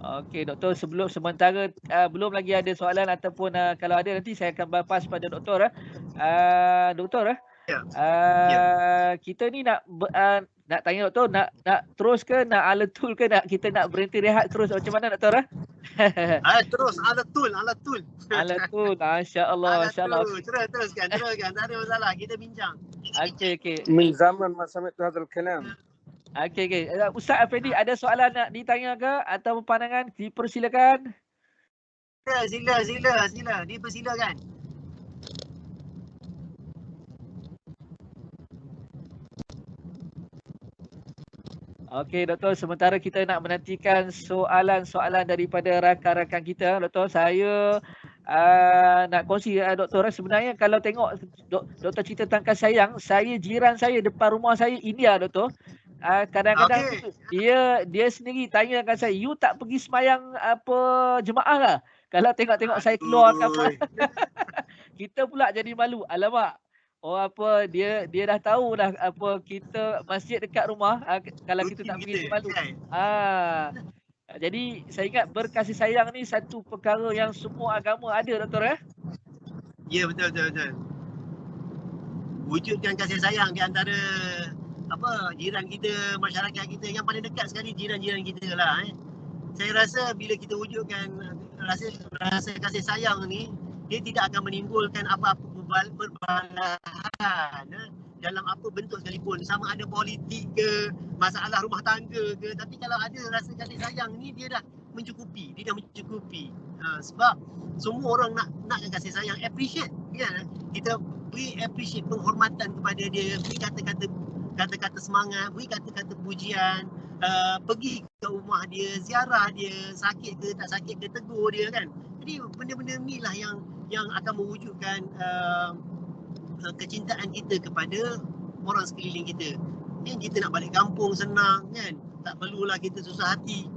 Okey doktor, sebelum sementara belum lagi ada soalan ataupun kalau ada nanti saya akan bypass pada doktor. Doktor kita ni nak tanya doktor, nak terus ke, nak alatul ke, kita nak berhenti rehat terus, macam mana doktor? Terus alatul. Masya-Allah. Teruskan. Tak ada masalah, kita bincang. Okey. من زمن ما سمعت هذا الكلام. Okey. Ustaz Afendi ada soalan nak ditanya ke atau pandangan, dipersilakan. Sila, dipersilakan. Okey doktor, sementara kita nak menantikan soalan-soalan daripada rakan-rakan kita, doktor, saya nak kongsi doktor, sebenarnya kalau tengok doktor cerita tentang kasih sayang, jiran saya depan rumah saya India doktor. Kadang-kadang dia sendiri tanyakan saya, you tak pergi semayang jemaah lah kalau tengok saya keluar ke apa. Kita pula jadi malu, alamak. Dia dah tahu dah kita masjid dekat rumah, kalau kita tak pergi malu. Jadi saya ingat berkasih sayang ni satu perkara yang semua agama ada doktor ya. Ya, betul. Wujudkan kasih sayang di antara jiran kita, masyarakat kita. Yang paling dekat sekali jiran-jiran kita lah. Saya rasa bila kita wujudkan rasa kasih sayang ni, dia tidak akan menimbulkan apa-apa perbalahan dalam apa bentuk sekalipun, sama ada politik ke, masalah rumah tangga ke. Tapi kalau ada rasa kasih sayang ni, dia dah mencukupi. Sebab semua orang nak kasih sayang, appreciate. Kita beri appreciate, penghormatan kepada dia, beri kata-kata kata-kata semangat, beri kata-kata pujian, pergi ke rumah dia, ziarah dia, sakit ke tak sakit ke, tegur dia kan. Jadi benda-benda ni lah yang akan mewujudkan kecintaan kita kepada orang sekeliling kita. Kan kita nak balik kampung senang kan, tak perlulah kita susah hati,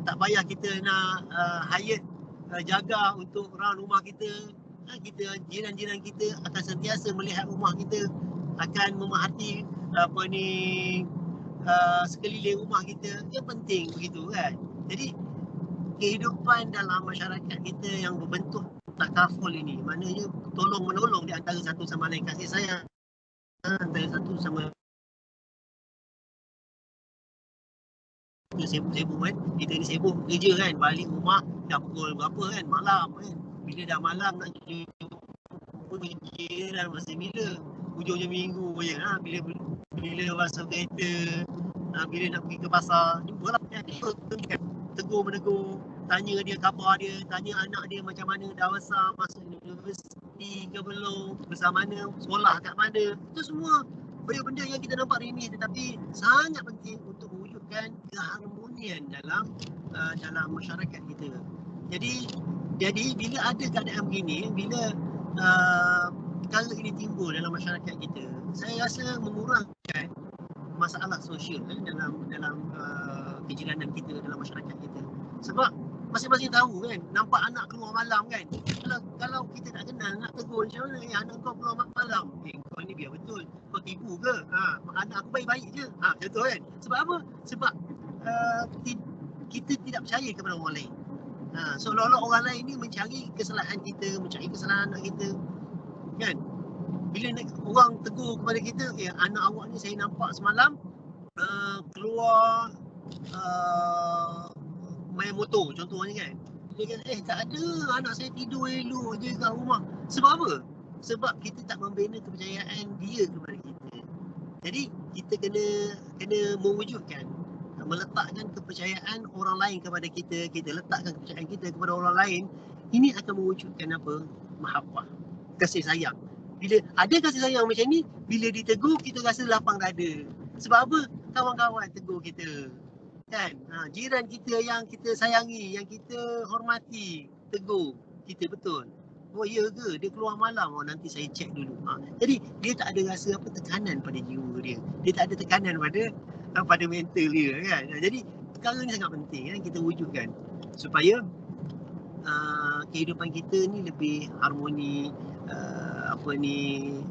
tak payah kita nak hire jaga untuk round rumah kita. Kita jiran-jiran kita akan sentiasa melihat rumah kita, akan memerhati sekeliling rumah kita. Yang penting begitu kan. Jadi kehidupan dalam masyarakat kita yang berbentuk takaful ini, maknanya tolong menolong di antara satu sama lain, kasih sayang antara satu sama sibuk kan. Kita ni sibuk kerja kan, balik rumah dah pukul berapa kan, malam kan. Bila dah malam nak jumpa jiran masa bila? Hujung minggu je bila masuk kereta, bila nak pergi ke pasar, jumpalah kan. Tegur menegur, tanya dia khabar dia, tanya anak dia macam mana, dah besar, masuk universiti ke belum, besar mana, sekolah kat mana. Itu semua benda-benda yang kita nampak remeh tetapi sangat penting untuk mewujudkan keharmonian dalam masyarakat kita. Jadi bila ada keadaan begini, bila perkara ini timbul dalam masyarakat kita, saya rasa mengurangkan masalah sosial dalam kejiranan kita, dalam masyarakat kita. Sebab masing-masing tahu kan, nampak anak keluar malam kan, kalau kita tak kenal nak tegur macam mana, anak kau keluar malam, kau ni biar betul, kau tipu ke, anak aku baik-baik je, macam tu kan. Sebab apa? Sebab kita tidak percaya kepada orang lain. Seolah-olah orang lain ni mencari kesalahan kita, mencari kesalahan anak kita kan. Bila orang tegur kepada kita, anak awak ni saya nampak semalam keluar main motor contohnya kan. Dia kata tak ada, anak saya tidur elok je kat rumah. Sebab apa? Sebab kita tak membina kepercayaan dia kepada kita. Jadi kita kena mewujudkan, meletakkan kepercayaan orang lain kepada kita, kita letakkan kepercayaan kita kepada orang lain. Ini akan mewujudkan apa? Mahabbah, kasih sayang. Bila ada kasih sayang macam ni, bila ditegur kita rasa lapang dada. Sebab apa? Kawan-kawan tegur kita kan, jiran kita yang kita sayangi, yang kita hormati, tegur kita betul. Oh ya ke, dia keluar malam, nanti saya cek dulu. Jadi dia tak ada rasa tekanan pada jiwa dia, dia tak ada tekanan pada mental dia kan. Jadi perkara ni sangat penting kan kita wujudkan supaya kehidupan kita ni lebih harmoni,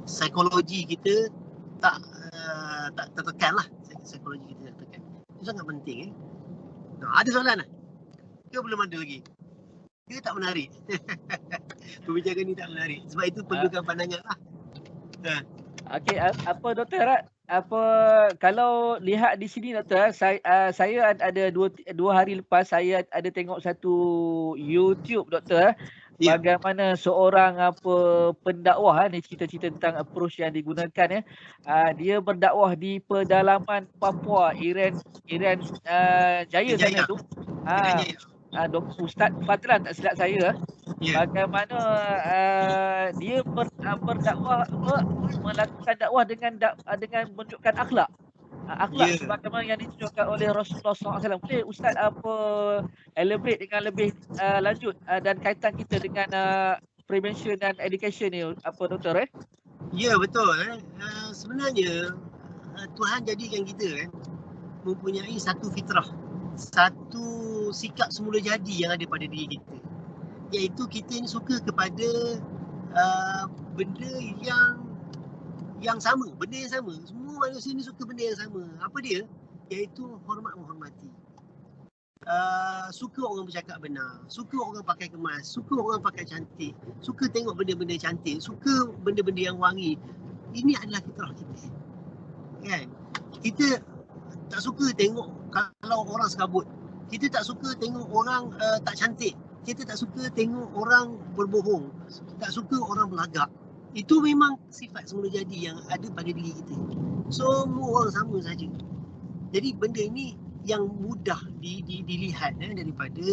psikologi kita tak tertekan lah, psikologi kita tak tertekan. Itu sangat penting. Ada soalan tak? Ke belum ada lagi? Ke tak menarik? Perbincangan ni tak menarik. Sebab itu perlukan pandangan lah. Okey, apa Doktor? Kalau lihat di sini Doktor, saya ada dua hari lepas saya ada tengok satu YouTube Doktor. Bagaimana seorang pendakwah ni cerita-cerita tentang approach yang digunakan dia berdakwah di pedalaman Papua, Irian Jaya sana tu. Ustaz Fadlan tak silap saya. Bagaimana dia berdakwah, melakukan dakwah dengan menunjukkan akhlak. Akhlak sebagaimana yang ditunjukkan oleh Rasulullah SAW. Boleh Ustaz elaborate dengan lebih lanjut dan kaitan kita dengan prevention dan education ni Doktor? Ya betul. Sebenarnya Tuhan jadikan kita mempunyai satu fitrah, satu sikap semula jadi yang ada pada diri kita, iaitu kita ni suka kepada benda yang sama, benda yang sama. Semua manusia ni suka benda yang sama. Apa dia? Iaitu hormat menghormati. Suka orang bercakap benar, suka orang pakai kemas, suka orang pakai cantik, suka tengok benda-benda cantik, suka benda-benda yang wangi. Ini adalah fitrah kita. Kan? Kita tak suka tengok kalau orang sekabut. Kita tak suka tengok orang tak cantik. Kita tak suka tengok orang berbohong. Tak suka orang belagak. Itu memang sifat semula jadi yang ada pada diri kita. Semua orang sama saja. Jadi benda ini yang mudah dilihat daripada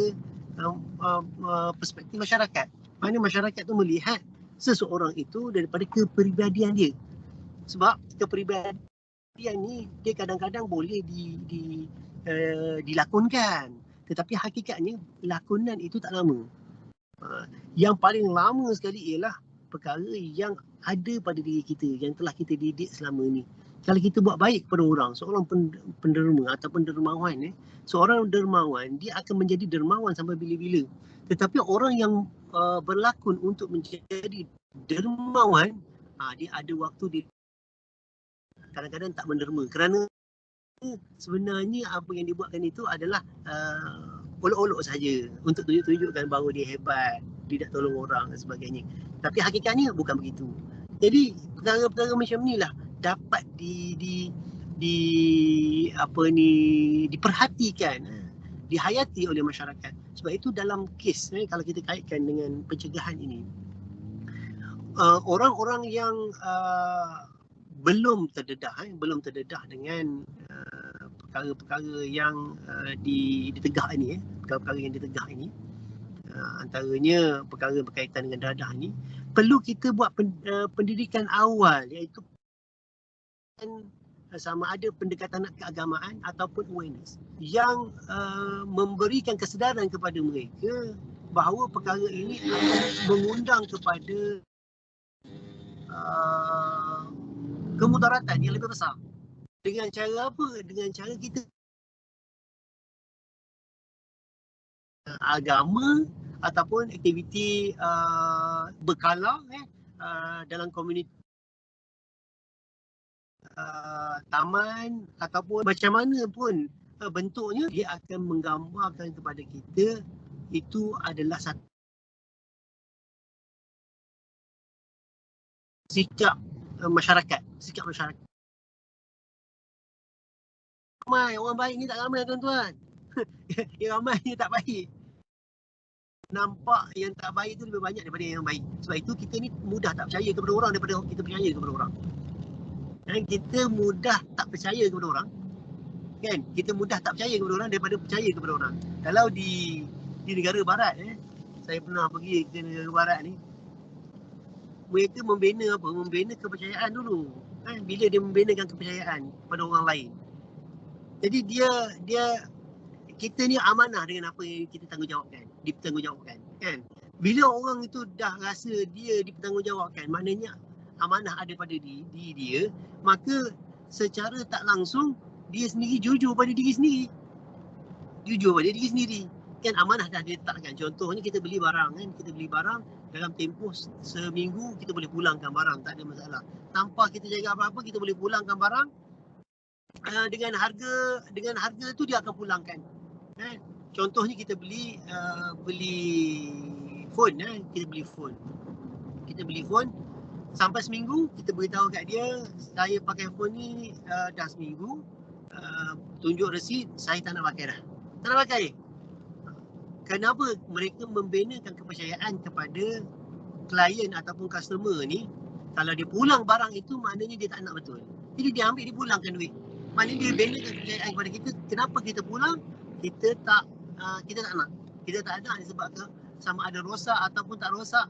perspektif masyarakat. Mana masyarakat tu melihat seseorang itu daripada kepribadian dia. Sebab kepribadian yang ni dia kadang-kadang boleh dilakonkan, tetapi hakikatnya lakonan itu tak lama. Yang paling lama sekali ialah perkara yang ada pada diri kita, yang telah kita didik selama ni. Kalau kita buat baik kepada orang, seorang penderma ataupun dermawan, seorang dermawan dia akan menjadi dermawan sampai bila-bila. Tetapi orang yang berlakon untuk menjadi dermawan, dia ada waktu dia kadang-kadang tak menderma, kerana sebenarnya apa yang dibuatkan itu adalah olok-olok saja untuk tunjukkan bahawa dia hebat, dia nak tolong orang dan sebagainya. Tapi hakikatnya bukan begitu. Jadi perkara-perkara macam inilah dapat diperhatikan, dihayati oleh masyarakat. Sebab itu dalam kes kalau kita kaitkan dengan pencegahan ini, orang-orang yang belum terdedah dengan perkara-perkara yang ditegah ini, perkara-perkara yang ditegah ini, antaranya perkara berkaitan dengan dadah ini, perlu kita buat pendidikan awal, iaitu sama ada pendekatan keagamaan ataupun awareness yang memberikan kesedaran kepada mereka bahawa perkara ini akan mengundang kepada kemudaratan yang lebih besar. Dengan cara apa? Dengan cara kita agama ataupun aktiviti berkala dalam komuniti taman ataupun macam mana pun bentuknya, dia akan menggambarkan kepada kita itu adalah satu sikap masyarakat. Ramai orang baik ni tak ramai tuan-tuan. Yang ramai ni tak baik. Nampak yang tak baik tu lebih banyak daripada yang baik. Sebab itu kita ni mudah tak percaya kepada orang daripada kita percaya kepada orang. Dan kita mudah tak percaya kepada orang. Kan? Kita mudah tak percaya kepada orang daripada percaya kepada orang. Kalau di negara barat, saya pernah pergi ke negara barat ni, mereka membina apa? Membina kepercayaan dulu. Bila dia membinakan kepercayaan pada orang lain. Jadi kita ni amanah dengan apa yang kita dipertanggungjawabkan, kan? Bila orang itu dah rasa dia dipertanggungjawabkan, maknanya amanah ada pada diri dia, maka secara tak langsung dia sendiri jujur pada diri sendiri. Kan amanah dah diletakkan. Contohnya kita beli barang, kan? Kita beli barang dalam tempoh seminggu kita boleh pulangkan barang, tak ada masalah. Tanpa kita jaga apa-apa, kita boleh pulangkan barang dengan harga tu dia akan pulangkan. Contohnya kita beli phone, kita beli phone sampai seminggu, kita beritahu kat dia, saya pakai phone ni dah seminggu, tunjuk resit, saya tak nak pakai dah. Tak nak pakai. Kenapa? Mereka membinakan kepercayaan kepada klien ataupun customer ni. Kalau dia pulang barang itu, maknanya dia tak nak betul. Jadi dia ambil, dia pulangkan duit. Maknanya dia binakan kepercayaan kepada kita. Kenapa kita pulang? Kita tak nak. Kita tak nak disebabkan sama ada rosak ataupun tak rosak.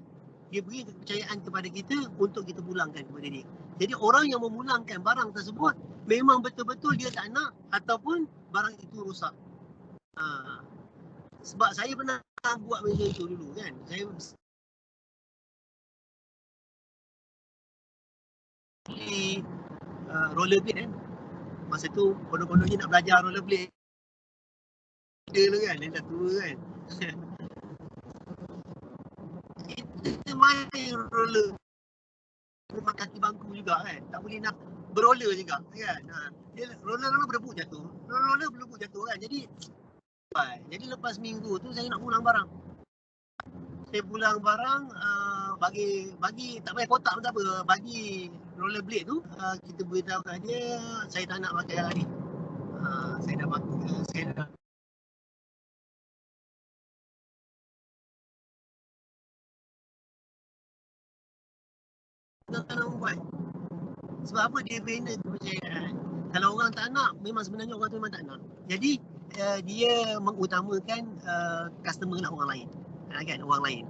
Dia beri kepercayaan kepada kita untuk kita pulangkan kepada dia. Jadi orang yang memulangkan barang tersebut memang betul-betul dia tak nak ataupun barang itu rosak. Sebab saya pernah buat macam itu dulu, kan. Saya beli rollerblade, kan. Masa tu konon-kononnya nak belajar rollerblade. Dia dulu, kan, dia dah tua, kan. Kita main roller rumah kaki bangku juga, kan. Tak boleh nak beroller juga, kan. Roller berlebuk jatuh. Kan. Jadi lepas minggu tu saya nak pulang barang. Saya pulang barang, bagi tak payah kotak pun tak apa, bagi rollerblade tu, kita beritahu kat dia saya tak nak pakai lagi. Saya dah tak nak buat. Sebab apa? Dia bina kepercayaan. Kalau orang tak nak, memang sebenarnya orang tu memang tak nak. Jadi dia mengutamakan customer lah, orang lain. Kan, orang lain.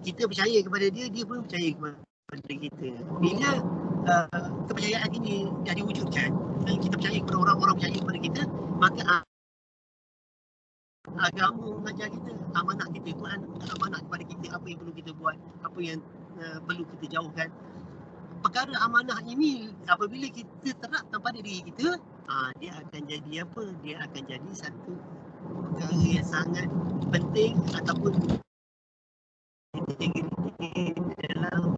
Kita percaya kepada dia, dia pun percaya kepada kita. Bila kepercayaan ini dah diwujudkan, kita percaya kepada orang-orang percaya kepada kita, maka agama mengajar kita, amanah kita, Tuhan amanah kepada kita apa yang perlu kita buat, apa yang perlu kita jauhkan. Perkara amanah ini apabila kita terapkan pada diri kita, dia akan jadi apa? Dia akan jadi satu perkara yang sangat penting ataupun integriti dalam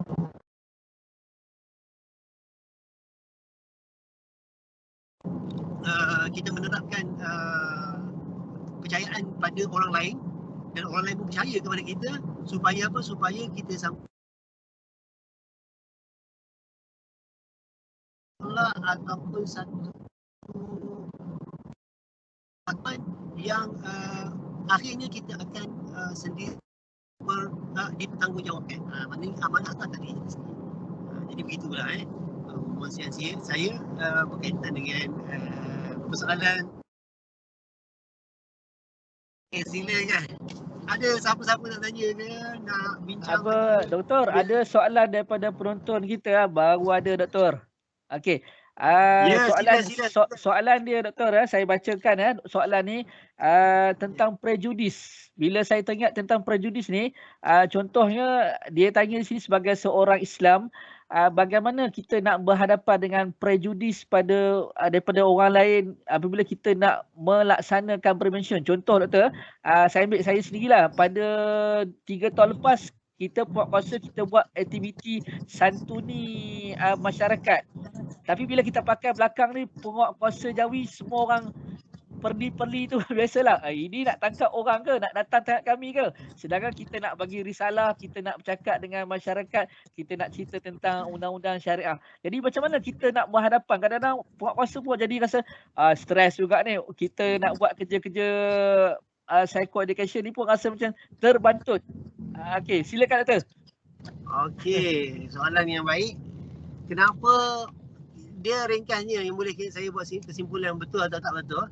kita menerapkan kepercayaan pada orang lain dan orang lain pun percaya kepada kita, supaya apa? Supaya kita sampailah ataupun satu yang akhirnya kita akan sendiri dipertanggungjawabkan. Maknanya amanah tak tadi. Jadi begitulah perkongsian saya berkaitan dengan persoalan. Silakan. Ada siapa-siapa nak tanya ke, nak bincang? Apa, Doktor, ada soalan daripada penonton kita, baru ada, Doktor. Okey. Soalan dia, Doktor, saya bacakan soalan ni tentang prejudis. Bila saya tanya tentang prejudis ni, contohnya dia tanya di sini sebagai seorang Islam, bagaimana kita nak berhadapan dengan prejudis daripada orang lain apabila kita nak melaksanakan prevention. Contoh, Doktor, saya sendirilah pada 3 tahun lepas kita buat kuasa, kita buat aktiviti santuni masyarakat. Tapi bila kita pakai belakang ni penguat kuasa Jawi, semua orang perli-perli tu biasalah. Ini nak tangkap orang ke? Nak datang tangkap kami ke? Sedangkan kita nak bagi risalah, kita nak bercakap dengan masyarakat, kita nak cerita tentang undang-undang syariah. Jadi macam mana kita nak berhadapan? Kadang-kadang penguat kuasa pun jadi rasa stres juga ni. Kita nak buat kerja-kerja psycho-education ni pun rasa macam terbantut. Okey, silakan, Doktor. Okey, soalan yang baik. Kenapa dia ringkasnya yang boleh saya buat kesimpulan betul atau tak betul?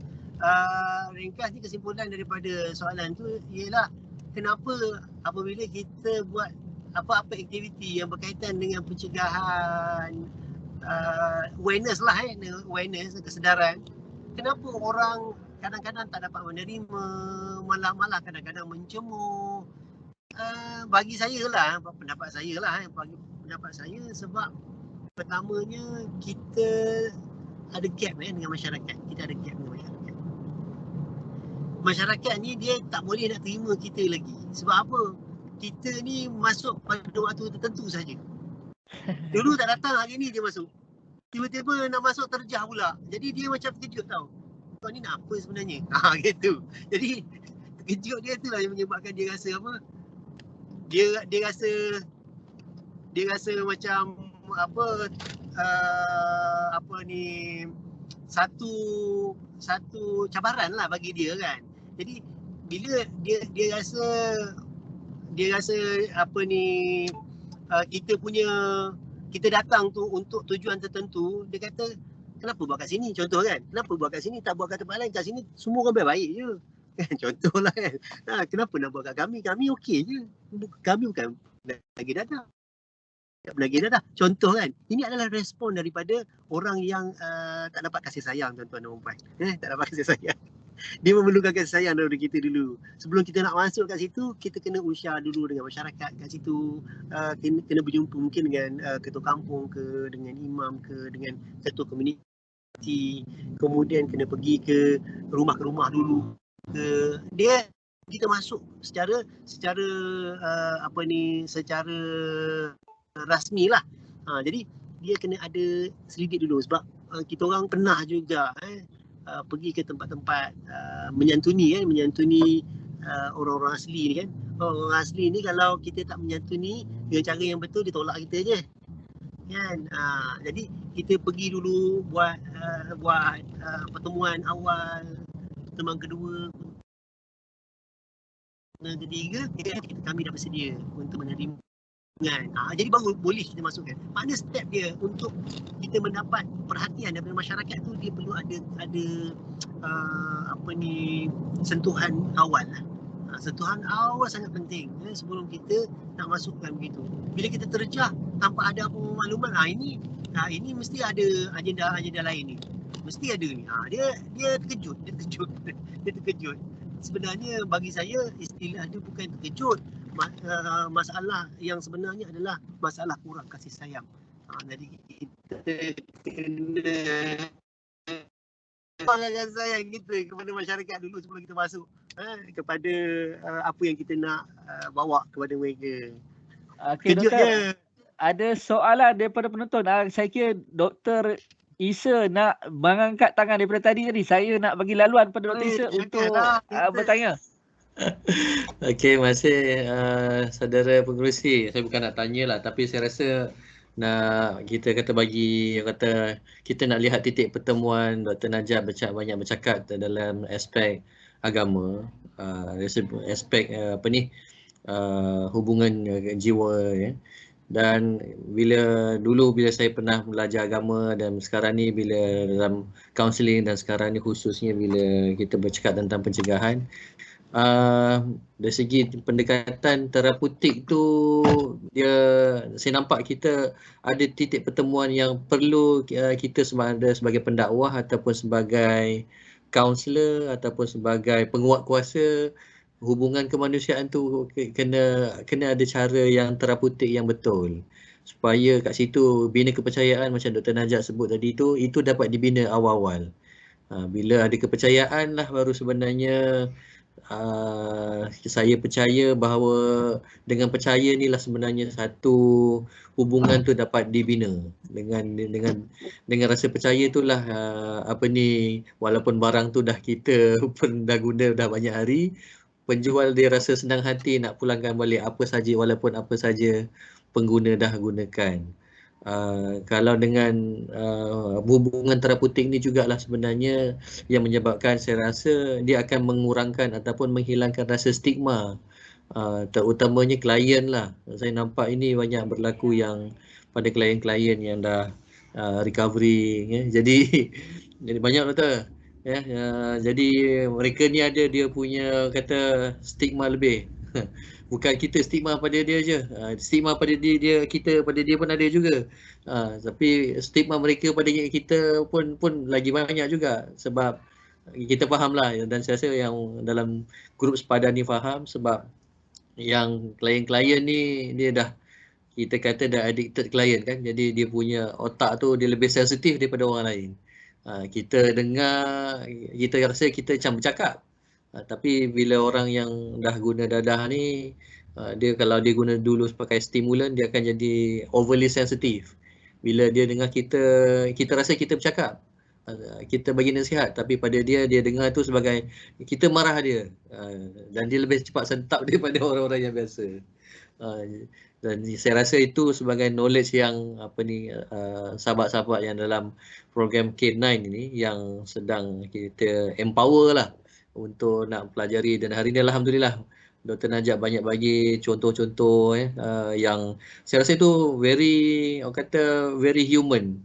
Ringkasnya kesimpulan daripada soalan tu ialah kenapa apabila kita buat apa-apa aktiviti yang berkaitan dengan pencegahan, awareness lah, awareness, kesedaran, kenapa orang kadang-kadang tak dapat menerima, malah kadang-kadang mencemooh. Bagi saya lah, pendapat saya lah, pendapat saya, sebab pertamanya kita ada gap dengan masyarakat. Kita ada gap dengan masyarakat. Masyarakat ni dia tak boleh nak terima kita lagi. Sebab apa? Kita ni masuk pada waktu tertentu saja. Dulu tak datang, hari ni dia masuk. Tiba-tiba nak masuk terjah pula. Jadi dia macam terkejut tau. Kau ni nak apa sebenarnya? Gitu. Jadi terkejut dia tu lah yang menyebabkan dia rasa apa? Dia rasa macam satu cabaran lah bagi dia kan. Jadi bila dia rasa kita datang tu untuk tujuan tertentu, dia kata kenapa buat kat sini, contoh kan, kenapa buat kat sini, tak buat kat tempat lain, kat sini semua orang baik-baik je. Contohlah kan. Kenapa nak buat kat kami okey je. Kami bukan lagi datang. Contoh kan, ini adalah respon daripada orang yang tak dapat kasih sayang, tuan-tuan dan puan. Tak dapat kasih sayang. Dia memerlukan kasih sayang daripada kita dulu. Sebelum kita nak masuk kat situ, kita kena usyar dulu dengan masyarakat kat situ. Kena berjumpa mungkin dengan ketua kampung ke, dengan imam ke, dengan ketua komuniti. Kemudian kena pergi ke rumah dulu. Kita masuk secara rasmi lah. Jadi dia kena ada selidik dulu, sebab kita orang pernah juga pergi ke tempat-tempat menyantuni orang-orang asli ni kan. Orang asli ni kalau kita tak menyantuni dengan cara yang betul, dia tolak kita je kan. Jadi kita pergi dulu buat pertemuan awal, pertemuan kedua, ketiga, kami dah bersedia untuk menerima kan. Jadi baru boleh kita masukkan. Makna step dia untuk kita mendapat perhatian daripada masyarakat tu, dia perlu ada sentuhan awal. Sentuhan awal sangat penting sebelum kita nak masukkan begitu. Bila kita terjah tanpa ada apa maklumat, ini ini mesti ada agenda lain ni. Mesti ada ni. Dia terkejut. Dia terkejut. Sebenarnya bagi saya istilah dia bukan terkejut. Masalah yang sebenarnya adalah masalah kurang kasih sayang. Jadi kita kena kasih sayang kita kepada masyarakat dulu sebelum kita masuk kepada apa yang kita nak bawa kepada mereka. Okey, Kejut doktor. je. Ada soalan daripada penonton. Saya kira Dr. Isa nak mengangkat tangan daripada tadi. Saya nak bagi laluan pada Dr. Isa untuk bertanya. Okey, masih saudara pengerusi. Saya bukan nak tanya lah, tapi saya rasa nak kita kata bagi kata kita nak lihat titik pertemuan Dr. Najat banyak bercakap dalam aspek agama, aspek hubungan jiwa ya. Dan bila saya pernah belajar agama dan sekarang ni bila dalam counselling dan sekarang ni khususnya bila kita bercakap tentang pencegahan, dari segi pendekatan terapeutik tu saya nampak kita ada titik pertemuan yang perlu kita sebagai pendakwah ataupun sebagai kaunselor ataupun sebagai penguat kuasa hubungan kemanusiaan tu kena ada cara yang terapeutik yang betul supaya kat situ bina kepercayaan macam Dr. Najat sebut tadi tu, itu dapat dibina awal-awal. Bila ada kepercayaan lah baru sebenarnya saya percaya bahawa dengan percaya ni lah sebenarnya satu hubungan tu dapat dibina dengan rasa percaya itulah walaupun barang tu dah kita pun dah guna dah banyak hari, penjual dia rasa senang hati nak pulangkan balik walaupun apa saja pengguna dah gunakan. Kalau dengan hubungan terapeutik ni jugalah sebenarnya yang menyebabkan saya rasa dia akan mengurangkan ataupun menghilangkan rasa stigma, terutamanya klien lah. Saya nampak ini banyak berlaku yang pada klien-klien yang dah recovery ya. Jadi banyak betul ya. Jadi mereka ni ada dia punya kata stigma lebih. Bukan kita stigma pada dia je, stigma pada kita pada dia pun ada juga, tapi stigma mereka pada kita pun lagi banyak juga sebab kita fahamlah dan saya rasa yang dalam grup sepadan ni faham sebab yang klien-klien ni dia dah kita kata dah addicted klien kan, jadi dia punya otak tu dia lebih sensitif daripada orang lain. Kita dengar kita rasa kita macam bercakap. Tapi bila orang yang dah guna dadah ni, kalau dia guna dulu sebagai stimulan, dia akan jadi overly sensitive. Bila dia dengar kita rasa kita bercakap, kita bagi nasihat, tapi pada dia dengar tu sebagai kita marah dia, dan dia lebih cepat sentap daripada orang-orang yang biasa. Dan saya rasa itu sebagai knowledge yang sahabat-sahabat yang dalam program K9 ini yang sedang kita empower lah untuk nak pelajari, dan hari ni alhamdulillah Dr. Najat banyak bagi contoh-contoh yang saya rasa itu very human.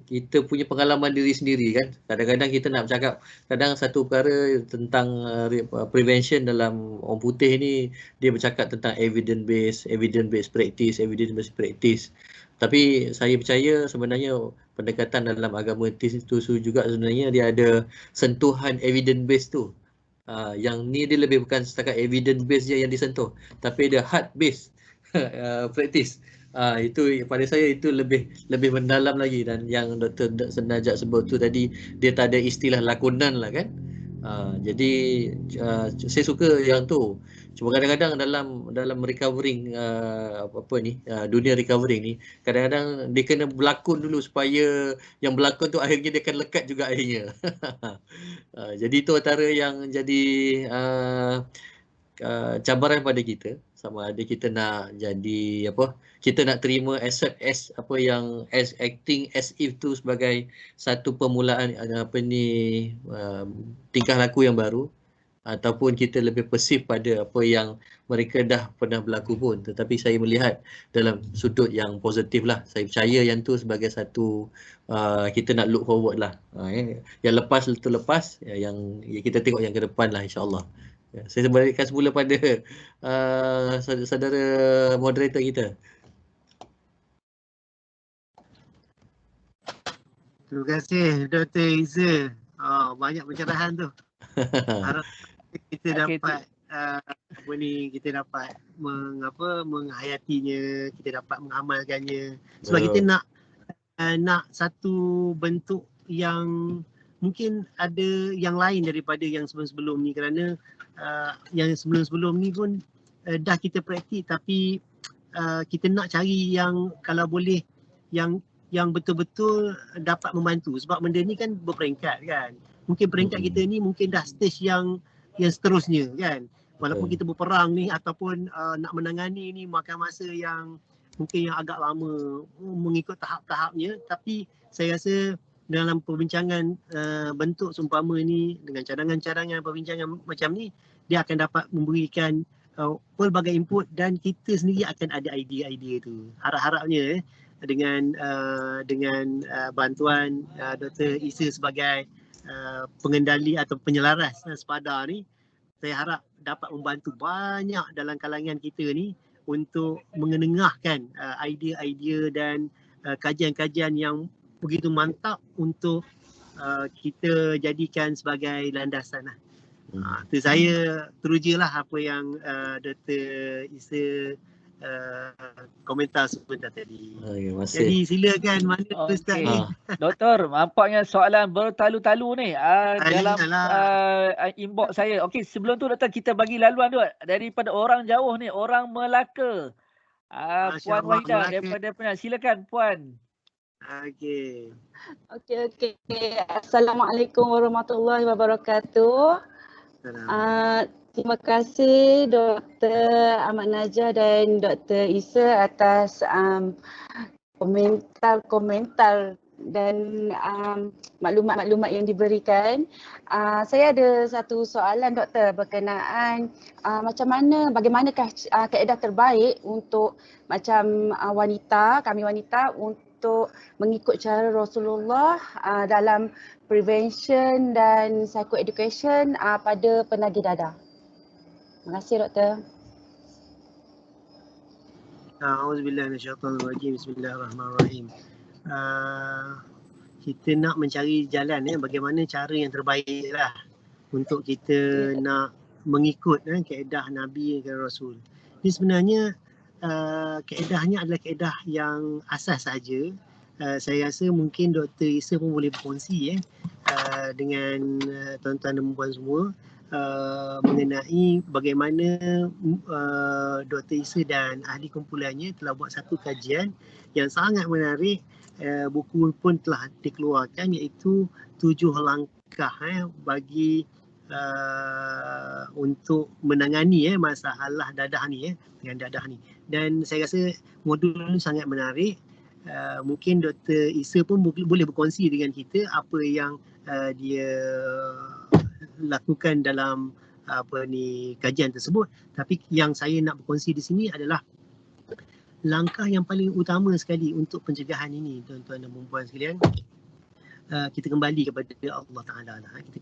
Kita punya pengalaman diri sendiri kan. Kadang-kadang kita nak bercakap, kadang satu perkara tentang prevention dalam orang putih ni, dia bercakap tentang evidence based practice. Tapi saya percaya sebenarnya pendekatan dalam agama itu juga sebenarnya dia ada sentuhan evidence based tu. Yang ni dia lebih bukan setakat evidence based je yang disentuh, tapi ada heart based practice. Itu pada saya itu lebih mendalam lagi, dan yang Dr. Najat sebut tu tadi dia tak ada istilah lakonan lah kan. Jadi saya suka yang tu. Cuma kadang-kadang dalam recovering dunia recovering ni, kadang-kadang dia kena berlakon dulu supaya yang berlakon tu akhirnya dia akan lekat juga akhirnya. Jadi itu antara yang jadi cabaran pada kita, sama ada kita nak jadi kita nak terima accept as acting as if tu sebagai satu permulaan tingkah laku yang baru, ataupun kita lebih pasif pada apa yang mereka dah pernah berlaku pun. Tetapi saya melihat dalam sudut yang positif lah. Saya percaya yang tu sebagai satu kita nak look forward lah. Yang lepas itu lepas, yang kita tengok yang ke depan lah insyaAllah. Saya balikkan semula pada saudara moderator kita. Terima kasih Dr. Iza. Banyak pencerahan tu. Harap kita Okey, dapat kita dapat menghayatinya, kita dapat mengamalkannya. Sebab kita nak satu bentuk yang mungkin ada yang lain daripada yang sebelum-sebelum ni, kerana yang sebelum-sebelum ni pun dah kita praktik, tapi kita nak cari yang kalau boleh yang betul-betul dapat membantu. Sebab benda ni kan berperingkat kan. Mungkin peringkat kita ni mungkin dah stage yang seterusnya kan. Walaupun kita berperang ni ataupun nak menangani ni makan masa yang mungkin yang agak lama mengikut tahap-tahapnya, tapi saya rasa dalam perbincangan bentuk seumpama ni dengan cadangan-cadangan perbincangan macam ni, dia akan dapat memberikan pelbagai input dan kita sendiri akan ada idea-idea tu. Harap-harapnya dengan bantuan Dr. Isa sebagai pengendali atau penyelaras sepada ni, saya harap dapat membantu banyak dalam kalangan kita ni untuk mengenengahkan idea-idea dan kajian-kajian yang begitu mantap untuk kita jadikan sebagai landasan lah. Tu saya terujalah apa yang Dr. Isa komentar sebentar tadi. Jadi silakan mana Ustaz ni. Doktor, nampaknya soalan bertalu-talu ni dalam inbox saya. Okey, sebelum tu doktor kita bagi laluan tu daripada orang jauh ni, orang Melaka. Puan Wahidah daripada Penang. Silakan Puan. Okey. Assalamualaikum warahmatullahi wabarakatuh. Terima kasih Dr. Ahmad Najah dan Dr. Isa atas komentar dan maklumat-maklumat yang diberikan. Saya ada satu soalan doktor berkenaan bagaimanakah kaedah terbaik untuk macam kami wanita untuk mengikut cara Rasulullah dalam prevention dan psychoeducation pada penagih dadah. Terima kasih doktor. A'udzubillahi minasyaitonirrajim. Bismillahirrahmanirrahim. Kita nak mencari jalan bagaimana cara yang terbaik lah untuk kita nak mengikut kaedah Nabi dan Rasul. Ini sebenarnya kaedahnya adalah kaedah yang asas saja. Saya rasa mungkin Dr. Isa pun boleh berkongsi dengan tuan-tuan dan puan semua mengenai bagaimana Dr. Isa dan ahli kumpulannya telah buat satu kajian yang sangat menarik. Buku pun telah dikeluarkan, iaitu 7 langkah bagi untuk menangani masalah dadah ni dengan dadah ni. Dan saya rasa modul ni sangat menarik. Mungkin Dr. Isa pun boleh berkongsi dengan kita apa yang dia lakukan dalam kajian tersebut. Tapi yang saya nak berkongsi di sini adalah langkah yang paling utama sekali untuk pencegahan ini, tuan-tuan dan puan-puan sekalian. Kita kembali kepada Allah Ta'ala lah. Kita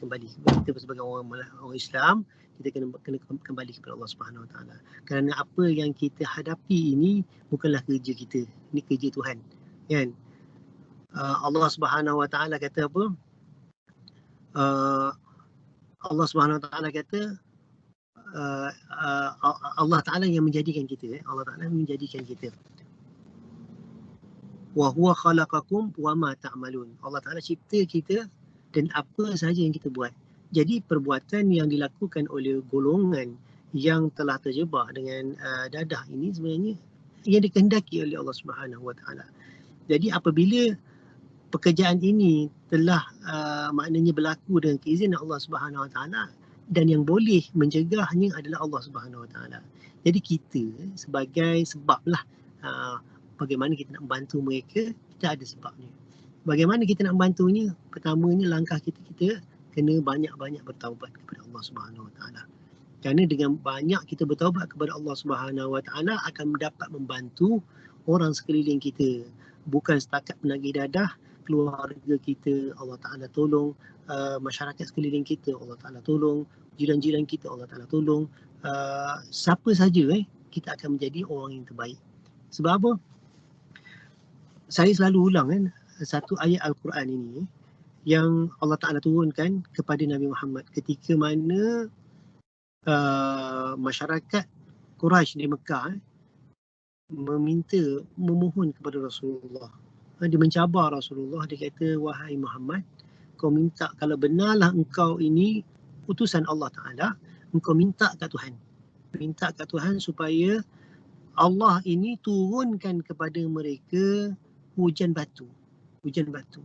sebagai orang Islam, kita kena kembali kepada Allah Subhanahu Wa Ta'ala. Kerana apa yang kita hadapi ini bukanlah kerja kita, ini kerja Tuhan, kan? Allah Subhanahu Wa Ta'ala kata apa? Allah Subhanahu Wa Ta'ala kata Allah Ta'ala yang menjadikan kita. Allah Ta'ala menjadikan kita. Wa huwa khalaqakum wa ma ta'malun. Allah Ta'ala cipta kita dan apa sahaja yang kita buat. Jadi perbuatan yang dilakukan oleh golongan yang telah terjebak dengan dadah ini sebenarnya yang dikehendaki oleh Allah Subhanahu Wa Ta'ala. Jadi apabila pekerjaan ini telah maknanya berlaku dengan keizinan Allah Subhanahu Wa Ta'ala, dan yang boleh mencegahnya adalah Allah Subhanahu Wa Ta'ala. Jadi kita sebagai sebab lah bagaimana kita nak membantu mereka, kita ada sebabnya. Bagaimana kita nak membantunya? Pertamanya langkah kita kena banyak-banyak bertaubat kepada Allah Subhanahu Wa Ta'ala. Kerana dengan banyak kita bertaubat kepada Allah Subhanahu Wa Ta'ala akan dapat membantu orang sekeliling kita. Bukan setakat penagih dadah, keluarga kita Allah Ta'ala tolong, masyarakat sekeliling kita Allah Ta'ala tolong, jiran-jiran kita Allah Ta'ala tolong, siapa saja kita akan menjadi orang yang terbaik. Sebab apa? Saya selalu ulang satu ayat Al-Quran ini yang Allah Ta'ala turunkan kepada Nabi Muhammad ketika mana masyarakat Quraisy di Mekah memohon kepada Rasulullah. Dia mencabar Rasulullah, dia kata, wahai Muhammad, kau minta, kalau benarlah engkau ini utusan Allah Ta'ala, engkau minta kat Tuhan. Minta kat Tuhan supaya Allah ini turunkan kepada mereka hujan batu. Hujan batu.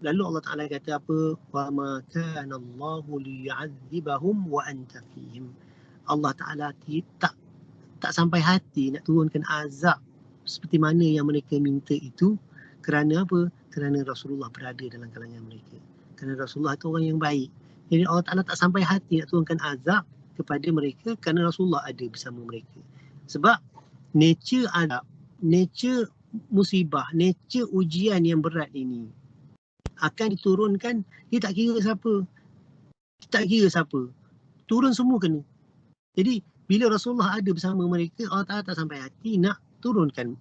Lalu Allah Ta'ala kata apa? Wa ma kana Allahu liyu'adzibahum wa anta fihim. Allah Ta'ala tak sampai hati nak turunkan azab seperti mana yang mereka minta itu. Kerana apa? Kerana Rasulullah berada dalam kalangan mereka. Kerana Rasulullah itu orang yang baik. Jadi Allah Ta'ala tak sampai hati nak turunkan azab kepada mereka kerana Rasulullah ada bersama mereka. Sebab nature azab, nature musibah, nature ujian yang berat ini akan diturunkan, dia tak kira siapa. Tak kira siapa. Turun semua kena. Jadi bila Rasulullah ada bersama mereka, Allah Ta'ala tak sampai hati nak turunkan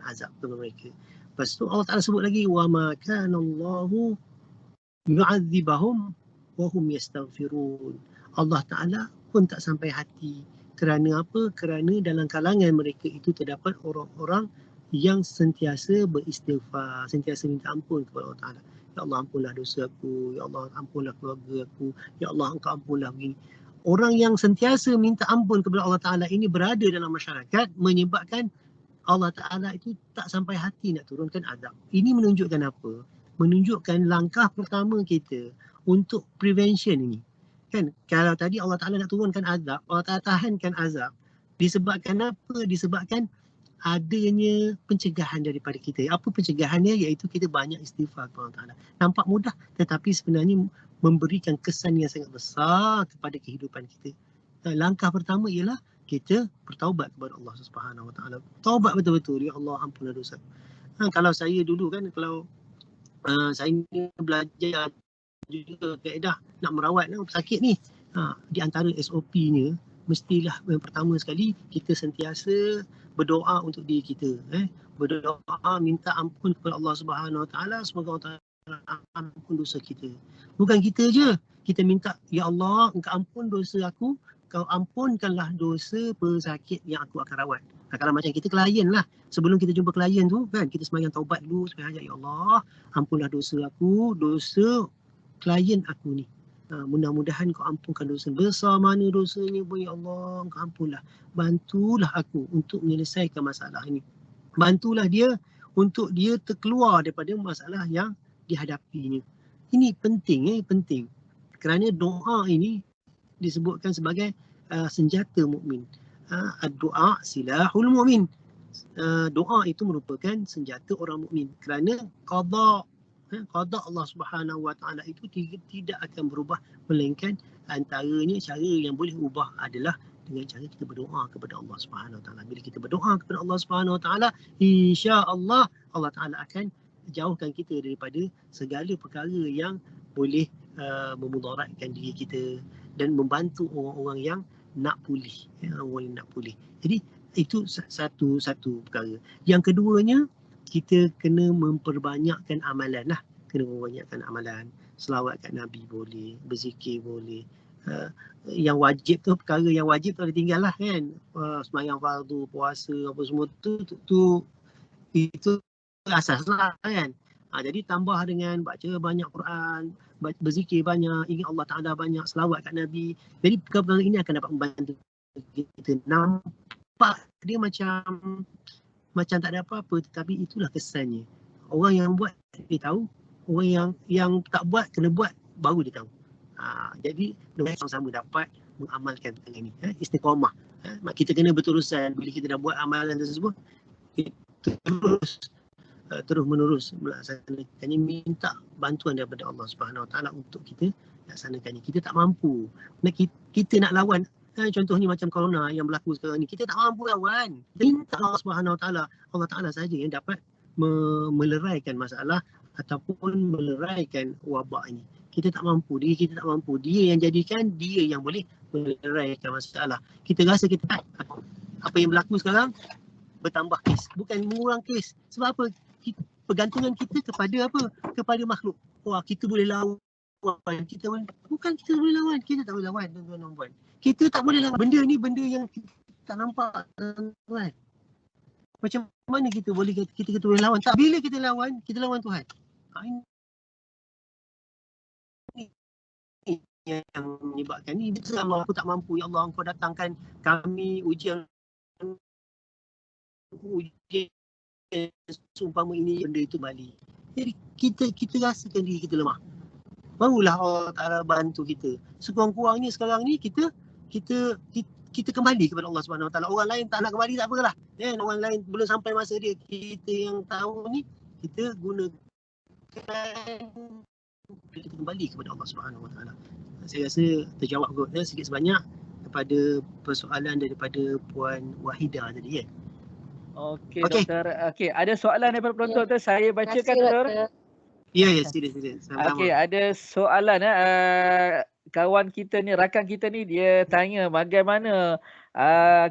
azab kepada mereka. Lepas tu Allah Ta'ala sebut lagi, wa ma kana Allahu yu'adzibahum wa hum yastaghfirun. Allah Ta'ala pun tak sampai hati. Kerana apa? Kerana dalam kalangan mereka itu terdapat orang-orang yang sentiasa beristighfar, sentiasa minta ampun kepada Allah Ta'ala. Ya Allah, ampunlah dosa aku. Ya Allah, ampunlah keluarga aku. Ya Allah, engkau ampunlah begini. Orang yang sentiasa minta ampun kepada Allah Ta'ala ini berada dalam masyarakat, menyebabkan Allah Ta'ala itu tak sampai hati nak turunkan azab. Ini menunjukkan apa? Menunjukkan langkah pertama kita untuk prevention ini. Kan, kalau tadi Allah Ta'ala nak turunkan azab, Allah Ta'ala tahankan azab. Disebabkan apa? Disebabkan adanya pencegahan daripada kita. Apa pencegahannya? Iaitu kita banyak istighfar kepada Allah Ta'ala. Nampak mudah, tetapi sebenarnya memberikan kesan yang sangat besar kepada kehidupan kita. Langkah pertama ialah kita bertaubat kepada Allah Subhanahu Wa Taala. Taubat betul-betul. Ya Allah, ampunlah dosa. Kalau saya dulu kan, kalau saya belajar juga kaedah nak merawat pesakit ni, di antara SOP-nya mestilah yang pertama sekali kita sentiasa berdoa untuk diri kita, berdoa minta ampun kepada Allah Subhanahu Wa Taala, semoga Allah Taala ampun dosa kita. Bukan kita je, kita minta, ya Allah, engkau ampun dosa aku, kau ampunkanlah dosa pesakit yang aku akan rawat. Kalau macam kita klien lah, sebelum kita jumpa klien tu kan, kita sembahyang taubat dulu supaya hajat, ya Allah, ampunlah dosa aku, dosa klien aku ni. Mudah-mudahan kau ampunkan dosa. Besar mana dosanya pun, ya Allah, kau ampunlah. Bantulah aku untuk menyelesaikan masalah ini. Bantulah dia untuk dia terkeluar daripada masalah yang dihadapinya. Ini penting, penting. Kerana doa ini disebutkan sebagai senjata mukmin. Doa silahul mukmin. Doa itu merupakan senjata orang mukmin. Kerana qada Allah Subhanahu Wa Taala itu tidak akan berubah, melainkan antaranya cara yang boleh ubah adalah dengan cara kita berdoa kepada Allah Subhanahu Wa Taala. Bila kita berdoa kepada Allah Subhanahu Wa Taala, insya-Allah Allah Taala akan jauhkan kita daripada segala perkara yang boleh memudaratkan diri kita dan membantu orang-orang yang nak pulih, orang yang nak pulih. Jadi itu satu perkara. Yang keduanya, kita kena memperbanyakkan amalan lah. Kena memperbanyakkan amalan. Selawat kat Nabi boleh, berzikir boleh. Yang wajib tu, perkara yang wajib tu ada tinggal lah kan. Sembahyang fardu, puasa, apa semua tu itu asas lah kan. Jadi tambah dengan baca banyak Quran, berzikir banyak, ingat Allah Ta'ala banyak, selawat kat Nabi. Jadi perkara-perkara ini akan dapat membantu kita. Nampak dia macam tak ada apa-apa, tetapi itulah kesannya. Orang yang buat dia tahu, orang yang tak buat kena buat baru dia tahu. Jadi sama-sama dapat mengamalkan perkara ini. Istiqamah. Kita kena berurusan bila kita dah buat amalan tersebut, kita terus menerus melaksanakannya, minta bantuan daripada Allah Subhanahu Wa Taala untuk kita laksanakannya. Kita tak mampu. Kita nak lawan, contohnya macam corona yang berlaku sekarang ni, kita tak mampu lawan. Minta Allah Subhanahu Wa Taala. Allah Taala saja yang dapat meleraikan masalah ataupun meleraikan wabak ini. Kita tak mampu, diri kita tak mampu. Dia yang jadikan, dia yang boleh meleraikan masalah. Kita rasa kita tak. Apa yang berlaku sekarang bertambah kes, bukan mengurang kes. Sebab apa? pergantungan kita kepada apa? Kepada makhluk. Wah, kita boleh lawan. Bukan kita boleh lawan. Kita tak boleh lawan, tuan-tuan dan puan. Kita tak boleh lawan. Benda ni benda yang kita tak nampak, tuan-tuan. Macam mana kita boleh kita boleh lawan? Tak, bila kita lawan Tuhan. Ini yang menyebabkan ni. Selama aku tak mampu, ya Allah, Engkau datangkan kami ujian seumpama ini, benda itu balik. Jadi kita rasakan diri kita lemah. Barulah Allah Ta'ala bantu kita. Sekurang-kurangnya sekarang ni kita kembali kepada Allah Subhanahu Wa Taala. Orang lain tak nak kembali, tak apalah. Orang lain belum sampai masa dia. Kita yang tahu ni, kita gunakan, kita kembali kepada Allah Subhanahu Wa Taala. Saya rasa terjawab kot sikit sebanyak kepada persoalan daripada Puan Wahidah tadi. Okey, Doktor. Okey, ada soalan daripada penonton tu. Saya bacakan, Doktor. Ya, sila. Okey, ada soalan kawan kita ni, rakan kita ni, dia tanya bagaimana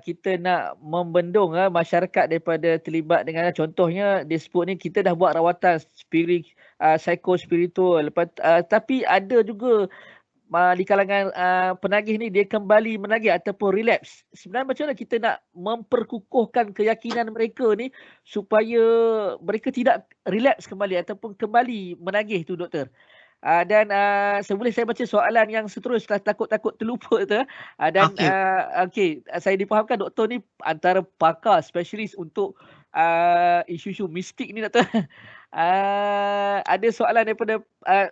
kita nak membendung masyarakat daripada terlibat dengan, contohnya dia sebut ni kita dah buat rawatan psikospiritual, tapi ada juga di kalangan penagih ni dia kembali menagih ataupun relapse. Sebenarnya macam mana kita nak memperkukuhkan keyakinan mereka ni supaya mereka tidak relapse kembali ataupun kembali menagih tu, Doktor? Dan sebelum saya baca soalan yang seterusnya, takut terlupa tu. Dan okey, saya difahamkan Doktor ni antara pakar spesialis untuk isu-isu mistik ni, Doktor. Ada soalan daripada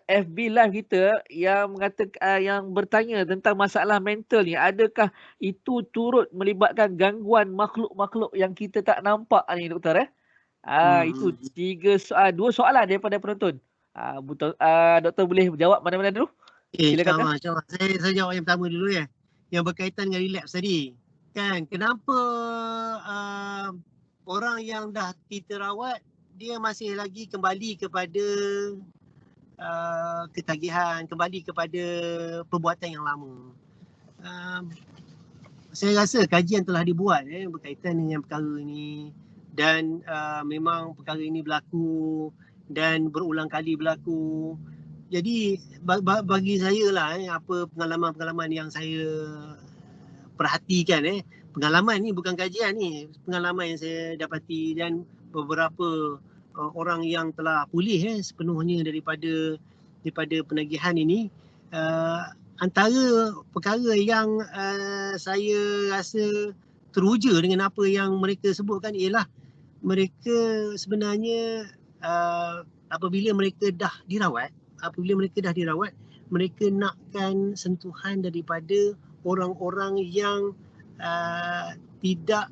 FB live kita yang mengatakan, yang bertanya tentang masalah mental ni, adakah itu turut melibatkan gangguan makhluk-makhluk yang kita tak nampak ni, Doktor? Itu dua soalan daripada penonton. Doktor boleh jawab mana-mana dulu? Silakan. Saya jawab yang pertama dulu ya. Yang berkaitan dengan relapse tadi. Kan, kenapa orang yang dah kita rawat dia masih lagi kembali kepada ketagihan, kembali kepada perbuatan yang lama. Saya rasa kajian telah dibuat berkaitan dengan perkara ini, dan memang perkara ini berlaku dan berulang kali berlaku. Jadi bagi saya lah apa pengalaman-pengalaman yang saya perhatikan, pengalaman ni bukan kajian ni, pengalaman yang saya dapati, dan beberapa orang yang telah pulih sepenuhnya daripada penagihan ini. Antara perkara yang saya rasa teruja dengan apa yang mereka sebutkan ialah mereka sebenarnya apabila mereka dah dirawat, mereka nakkan sentuhan daripada orang-orang yang tidak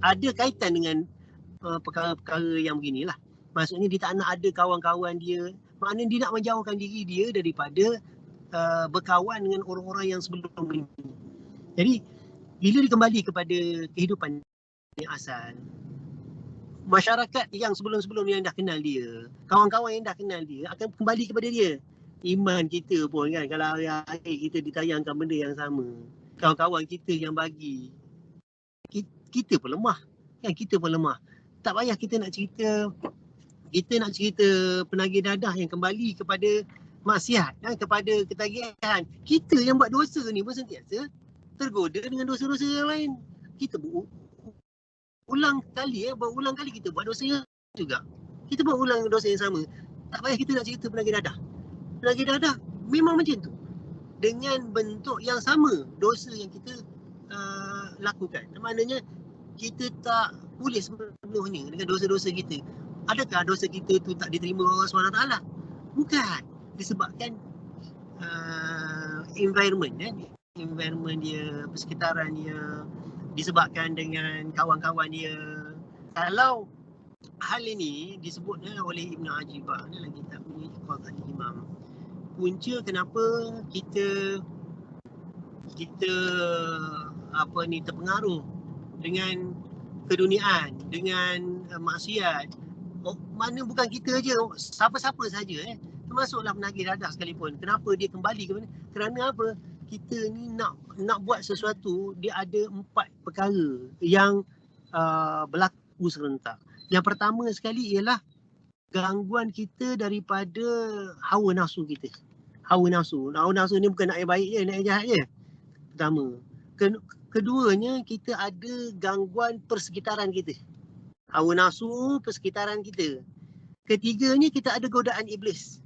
ada kaitan dengan perkara-perkara yang beginilah. Maksudnya dia tak nak ada kawan-kawan dia. Maknanya dia nak menjauhkan diri dia daripada berkawan dengan orang-orang yang sebelum ini. Jadi bila dia kembali kepada kehidupan yang asal, masyarakat yang sebelum-sebelum yang dah kenal dia, kawan-kawan yang dah kenal dia akan kembali kepada dia. Iman kita pun kan, kalau hari-hari kita ditayangkan benda yang sama, kawan-kawan kita yang bagi, kita pun lemah. Kan, kita pun lemah. Tak payah kita nak cerita penagih dadah yang kembali kepada maksiat, kepada ketagihan. Kita yang buat dosa ni pun sentiasa tergoda dengan dosa-dosa yang lain. Kita berulang kali kita buat dosa juga. Kita buat ulang dosa yang sama. Tak payah kita nak cerita penagih dadah. Penagih dadah memang macam tu. Dengan bentuk yang sama dosa yang kita lakukan. Maknanya kita tak pulih sepenuhnya dengan dosa-dosa kita. Adakah dosa kita tu tak diterima Allah SWT? Bukan. Disebabkan environment dia, persekitaran dia, disebabkan dengan kawan-kawan dia. Kalau hal ini disebut oleh Ibn Ajibah dalam kitab ini, Iqbal Al-Imam, punca kenapa kita terpengaruh dengan keduniaan, dengan maksiat. Mana bukan kita aja, siapa-siapa saja termasuklah penagih dadah sekalipun. Kenapa dia kembali ke mana? Kerana apa? Kita ni nak buat sesuatu, dia ada 4 perkara yang berlaku serentak. Yang pertama sekali ialah gangguan kita daripada hawa nafsu kita. Hawa nafsu ni bukan nak yang baik je, nak yang jahat je. Pertama. Keduanya, kita ada gangguan persekitaran kita. Hawa nafsu, persekitaran kita. Ketiganya, kita ada godaan iblis.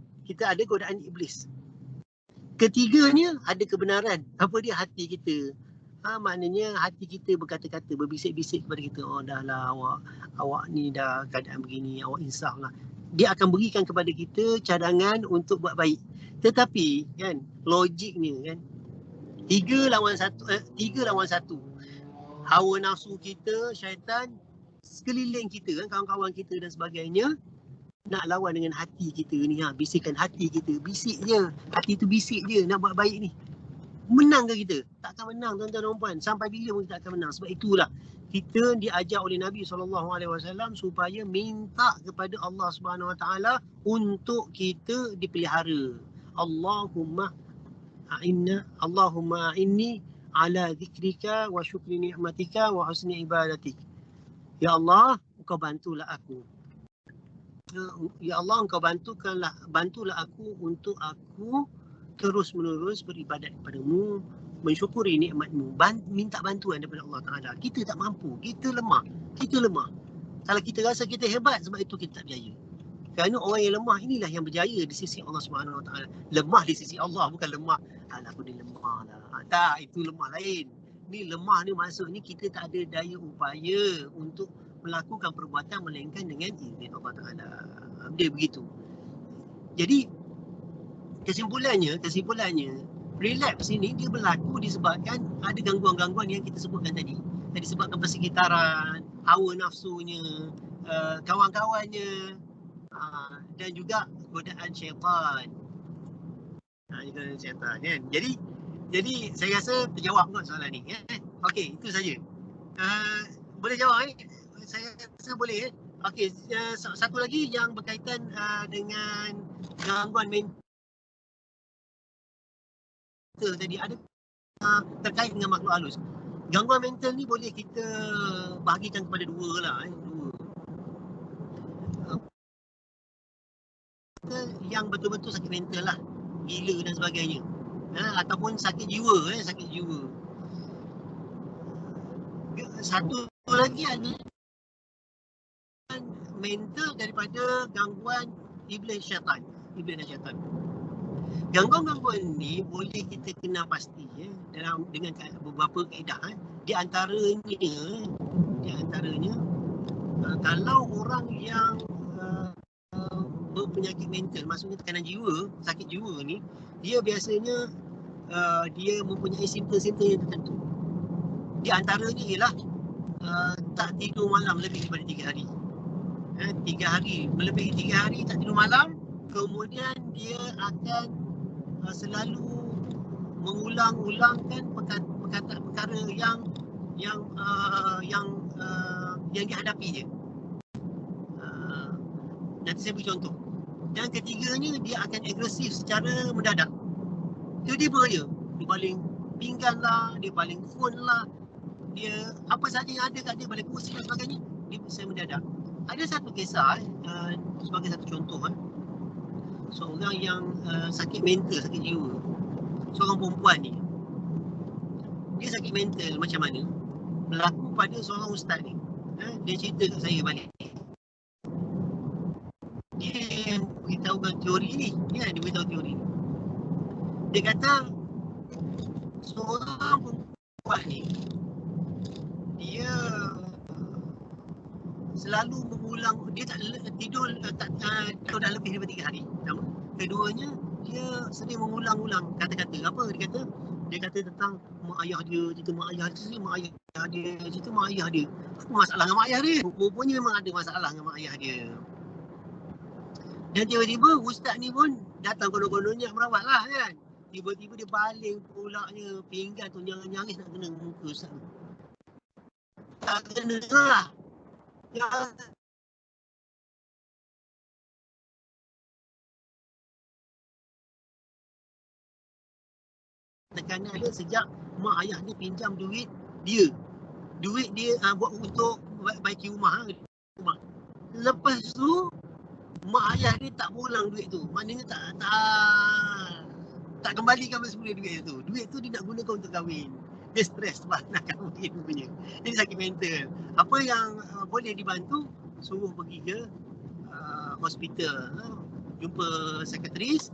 Ketiganya, ada kebenaran. Apa dia? Hati kita. Maknanya hati kita berkata-kata, berbisik-bisik kepada kita, oh dah lah awak ni dah keadaan begini, awak insaf lah. Dia akan berikan kepada kita cadangan untuk buat baik. Tetapi kan, logiknya kan, 3 lawan 1. Hawa nafsu kita, syaitan, sekeliling kita kan, kawan-kawan kita dan sebagainya, nak lawan dengan hati kita ni. Bisikan hati kita, bisik je. Hati tu bisik je nak buat baik ni. Menang ke kita? Tak akan menang, tuan-tuan dan puan. Sampai bila pun kita akan menang. Sebab itulah kita diajar oleh Nabi SAW supaya minta kepada Allah SWT untuk kita dipelihara. Allahumma a'inni ala zikrika wa syukri ni'matika wa husni ibadatik. Ya Allah, Engkau bantulah aku. Ya Allah, Engkau bantulah aku untuk aku terus menerus beribadat kepadamu, mensyukuri nikmatmu, minta bantuan daripada Allah Ta'ala. Kita tak mampu, kita lemah. Kalau kita rasa kita hebat, sebab itu kita tak berjaya. Kerana orang yang lemah inilah yang berjaya di sisi Allah Subhanahu Wa Ta'ala. Lemah di sisi Allah, bukan lemah, alah aku ni lemah lah. Tak, itu lemah lain. Ni lemah ni maksudnya kita tak ada daya upaya untuk melakukan perbuatan melainkan dengan izin Allah Ta'ala. Dia begitu. Jadi kesimpulannya relapse ini dia berlaku disebabkan ada gangguan-gangguan yang kita sebutkan tadi. Disebabkan persekitaran, hawa nafsunya, kawan-kawannya, dan juga godaan syaitan. Godaan syaitan kan. Jadi saya rasa terjawab kot soalan ni. Okey, itu saja. Boleh jawab saya rasa boleh. Okey, satu lagi yang berkaitan dengan gangguan mental tadi, ada terkait dengan makhluk halus. Gangguan mental ni boleh kita bahagikan kepada dua lah. Yang betul-betul sakit mental lah, gila dan sebagainya, ataupun sakit jiwa. Satu lagi ada mental daripada gangguan iblis dan syaitan. Gangguan-gangguan ni boleh kita kenal pasti dengan beberapa kaedah. Di antaranya kalau orang yang berpenyakit mental, maksudnya tekanan jiwa, sakit jiwa ni, dia biasanya dia mempunyai simptom-simptom yang tertentu. Di antaranya ialah tak tidur malam lebih daripada 3 hari. 3 hari, melebihi 3 hari tak tidur malam, kemudian dia akan selalu mengulang-ulangkan perkara yang dihadapinya. Nanti saya beri contoh. Dan ketiganya, dia akan agresif secara mendadak. Tiba-tiba je, dia baling pinggan lah, dia baling phone lah, dia apa saja yang ada kat dia, baling kursi dan sebagainya, dia bisa mendadak. Ada satu kisah sebagai satu contoh, seorang yang sakit mental, sakit jiwa, seorang perempuan ni, dia sakit mental macam mana, berlaku pada seorang ustaz ni. Dia cerita kat saya balik, dia beritahukan teori ni, dia beritahu teori ni. Dia kata seorang perempuan ni, dia selalu mengulang, dia tak tidur dah lebih daripada 3 hari. Keduanya, dia sering mengulang-ulang kata-kata. Apa dia kata? Dia kata tentang mak ayah dia, cerita mak ayah dia, cerita mak ayah dia. Apa masalah dengan mak ayah dia? Rupanya memang ada masalah dengan mak ayah dia. Dan tiba-tiba ustaz ni pun datang konon-kononnya merawat lah kan. Tiba-tiba dia baling pulaknya pinggan tu, nyangis nak kena muka ustaz. Tak kena lah. Tekanan dia sejak mak ayah dia pinjam duit dia buat untuk baiki rumah. Lepas tu mak ayah dia tak pulang duit tu. Maknanya tak kembalikan semula duit tu. Duit tu dia nak gunakan untuk kahwin. Dia stres sebab nak kahwin punya. Jadi sakit mental. Apa yang boleh dibantu, suruh pergi ke hospital. Jumpa sekretaris,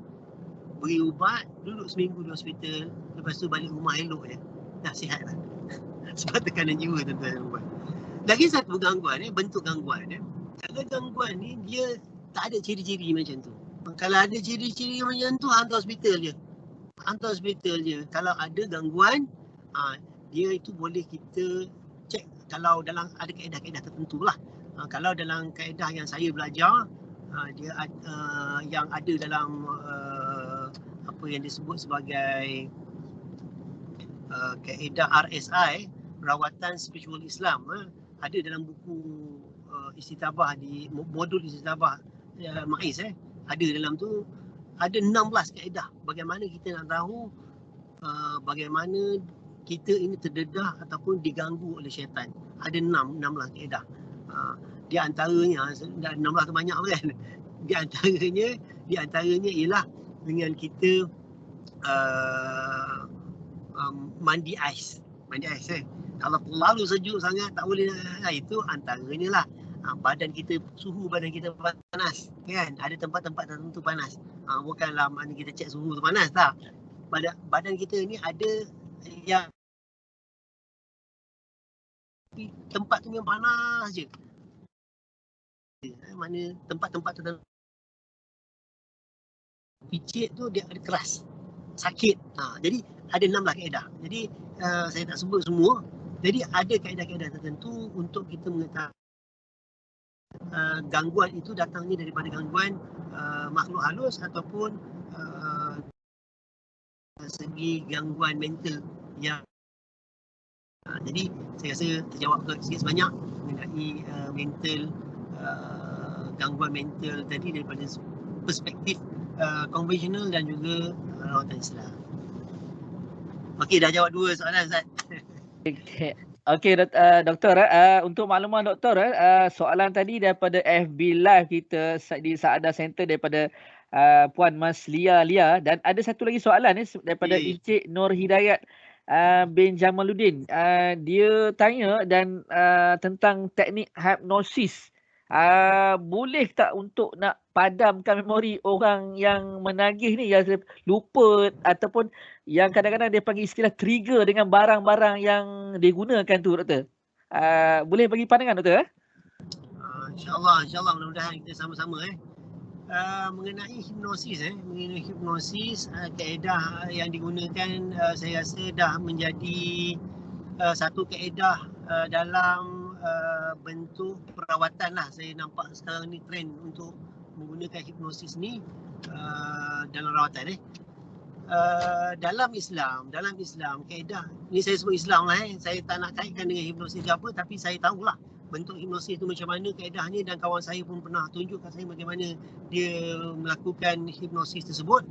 beri ubat, duduk seminggu di hospital. Lepas tu balik rumah elok je. Dah sihat lah. Sebab tekanan jiwa tuan-tuan dan puan. Lagi satu gangguan, bentuk gangguan. Kalau gangguan ni dia tak ada ciri-ciri macam tu. Kalau ada ciri-ciri macam tu, hantar hospital je. Hantar hospital je. Kalau ada gangguan, dia itu boleh kita cek kalau dalam ada kaedah-kaedah tertentu lah. Kalau dalam kaedah yang saya belajar, dia yang ada dalam apa yang disebut sebagai kaedah RSI, Rawatan Spiritual Islam, ada dalam buku istitabah di modul istitabah MAIS, ada dalam tu ada 16 kaedah bagaimana kita nak tahu bagaimana kita ini terdedah ataupun diganggu oleh syaitan. Ada 16 kaedah. Di antaranya 16 tu banyak kan. Di antaranya ialah dengan kita mandi ais. Kalau terlalu sejuk sangat tak boleh, itu antaranya lah. Badan kita, suhu badan kita panas kan, ada tempat-tempat tertentu panas. Bukanlah maknanya kita cek suhu tu panas, tak. Badan kita ni ada yang tempat tu yang panas je. Mana tempat-tempat tertentu picit tu dia ada keras, sakit. Jadi ada 16 kaedah. Jadi saya tak sebut semua. Jadi ada kaedah-kaedah tertentu untuk kita mengetahui gangguan itu datangnya daripada gangguan makhluk halus ataupun segi gangguan mental yang jadi saya rasa terjawab sikit sebanyak mengenai mental gangguan mental tadi daripada perspektif konvensional dan juga rawatan Islam. Okey, dah jawab 2 soalan Ustaz. Okey, Doktor, untuk makluman Doktor, soalan tadi daripada FB Live kita di Saadah Center daripada Puan Mas Lia dan ada satu lagi soalan ni daripada Encik Nur Hidayat bin Jamaluddin. Dia tanya dan tentang teknik hipnosis. Boleh tak untuk nak padamkan memori orang yang menagih ni, yang lupa ataupun yang kadang-kadang dia panggil istilah trigger dengan barang-barang yang digunakan tu, Doktor? Boleh bagi pandangan, Doktor? InsyaAllah mudah-mudahan kita sama-sama mengenai hipnosis kaedah yang digunakan saya rasa dah menjadi satu kaedah dalam bentuk perawatan lah. Saya nampak sekarang ni trend untuk menggunakan hipnosis ni dalam rawatan. Dalam Islam kaedah ni, saya sebut Islam lah, saya tak nak kaitkan dengan hipnosis ke apa, tapi saya tahulah bentuk hipnosis tu macam mana kaedahnya, dan kawan saya pun pernah tunjukkan saya bagaimana dia melakukan hipnosis tersebut.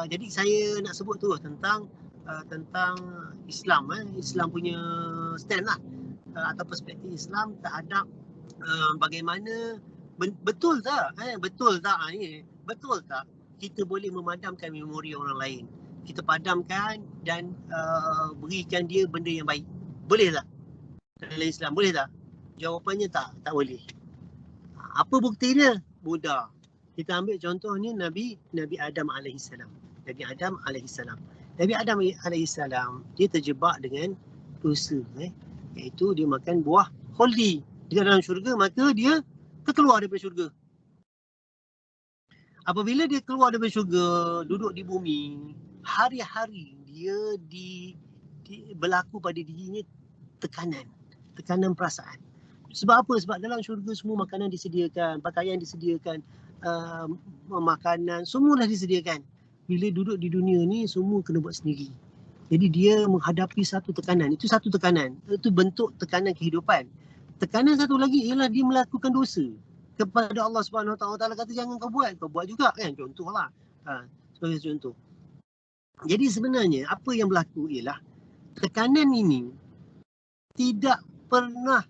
Jadi saya nak sebut tu tentang Islam, Islam punya stand lah, atau perspektif Islam terhadap bagaimana betul tak kita boleh memadamkan memori orang lain. Kita padamkan dan berikan dia benda yang baik. Boleh tak? Dalam Islam boleh tak? Jawapannya tak boleh. Apa bukti dia? Mudah. Kita ambil contoh ni Nabi Adam alaihissalam. Nabi Adam alaihissalam dia terjebak dengan dosa, iaitu dia makan buah khuldi di dalam syurga, maka dia terkeluar daripada syurga. Apabila dia keluar daripada syurga, duduk di bumi, hari-hari dia berlaku pada dirinya tekanan perasaan. Sebab apa? Sebab dalam syurga semua makanan disediakan, pakaian disediakan, makanan semua dah disediakan. Bila duduk di dunia ni semua kena buat sendiri. Jadi dia menghadapi satu tekanan. Itu satu tekanan. Itu bentuk tekanan kehidupan. Tekanan satu lagi ialah dia melakukan dosa kepada Allah Subhanahu Wa Taala, kata jangan kau buat juga kan, contohlah. Sebagai contoh. Jadi sebenarnya apa yang berlaku ialah tekanan ini tidak pernah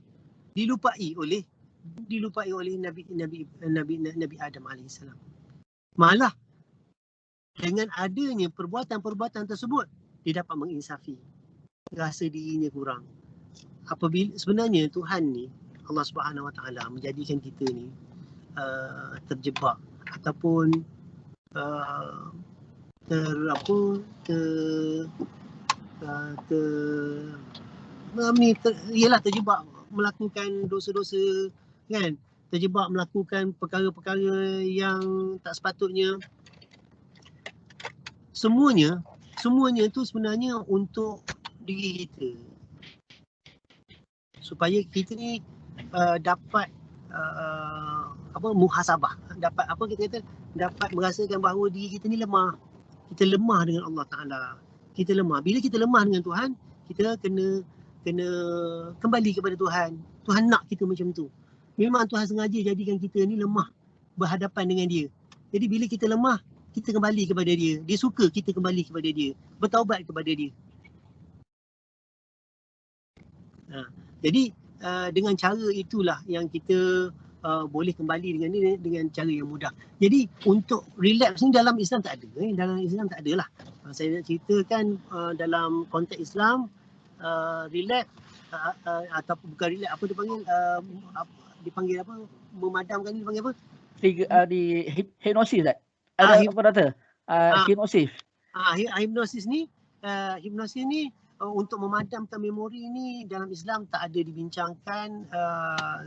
dilupai oleh dilupai oleh Nabi Adam alaihissalam. Malah dengan adanya perbuatan-perbuatan tersebut, dia dapat menginsafi, rasa dirinya kurang. Apabila sebenarnya Tuhan ni, Allah Subhanahu Wa Taala menjadikan kita ni terjebak ataupun terjebak melakukan dosa-dosa, kan, terjebak melakukan perkara-perkara yang tak sepatutnya. Semuanya tu sebenarnya untuk diri kita, supaya kita ni dapat muhasabah, dapat dapat merasakan bahawa diri kita ni lemah. Kita lemah dengan Allah Taala. Kita lemah. Bila kita lemah dengan Tuhan, kita kena kembali kepada Tuhan. Tuhan nak kita macam tu. Memang Tuhan sengaja jadikan kita ni lemah berhadapan dengan dia. Jadi bila kita lemah, kita kembali kepada dia. Dia suka kita kembali kepada dia, bertaubat kepada dia. Jadi dengan cara itulah yang kita boleh kembali dengan dia dengan cara yang mudah. Jadi untuk relapse ni dalam Islam tak ada. Dalam Islam tak ada lah. Saya nak ceritakan dalam konteks Islam, relapse ataupun bukan relapse, apa dipanggil apa? Memadamkan ni dipanggil apa? Di hipnosis tak? Ada apa doktor? Hipnosis. Hipnosis ni untuk memadamkan memori ni dalam Islam tak ada dibincangkan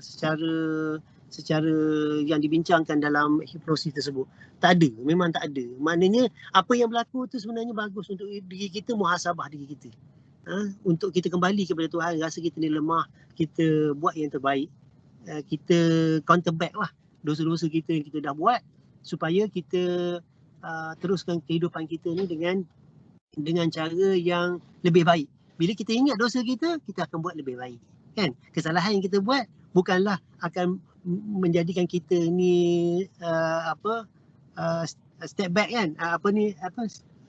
secara yang dibincangkan dalam hipnosis tersebut. Tak ada, memang tak ada. Maknanya apa yang berlaku tu sebenarnya bagus untuk diri kita, muhasabah diri kita. Untuk kita kembali kepada Tuhan, rasa kita ni lemah, kita buat yang terbaik. Kita counter back lah dosa-dosa kita yang kita dah buat, supaya kita teruskan kehidupan kita ni dengan cara yang lebih baik. Bila kita ingat dosa kita akan buat lebih baik. Kan? Kesalahan yang kita buat bukanlah akan menjadikan kita ni step back, kan?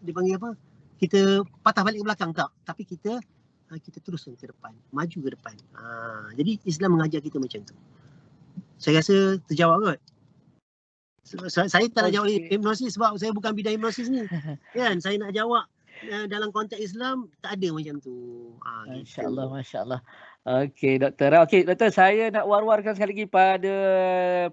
Dipanggil apa? Kita patah balik ke belakang, tak. Tapi kita teruskan ke depan, maju ke depan. Jadi Islam mengajar kita macam tu. Saya rasa terjawab kot. Saya tak nak jawab hipnosis sebab saya bukan bidang hipnosis ni. Kan, saya nak jawab dalam konteks Islam tak ada macam tu. Masya-Allah, masya-Allah. Okey doktor. Okey doktor, saya nak war-warkan sekali lagi pada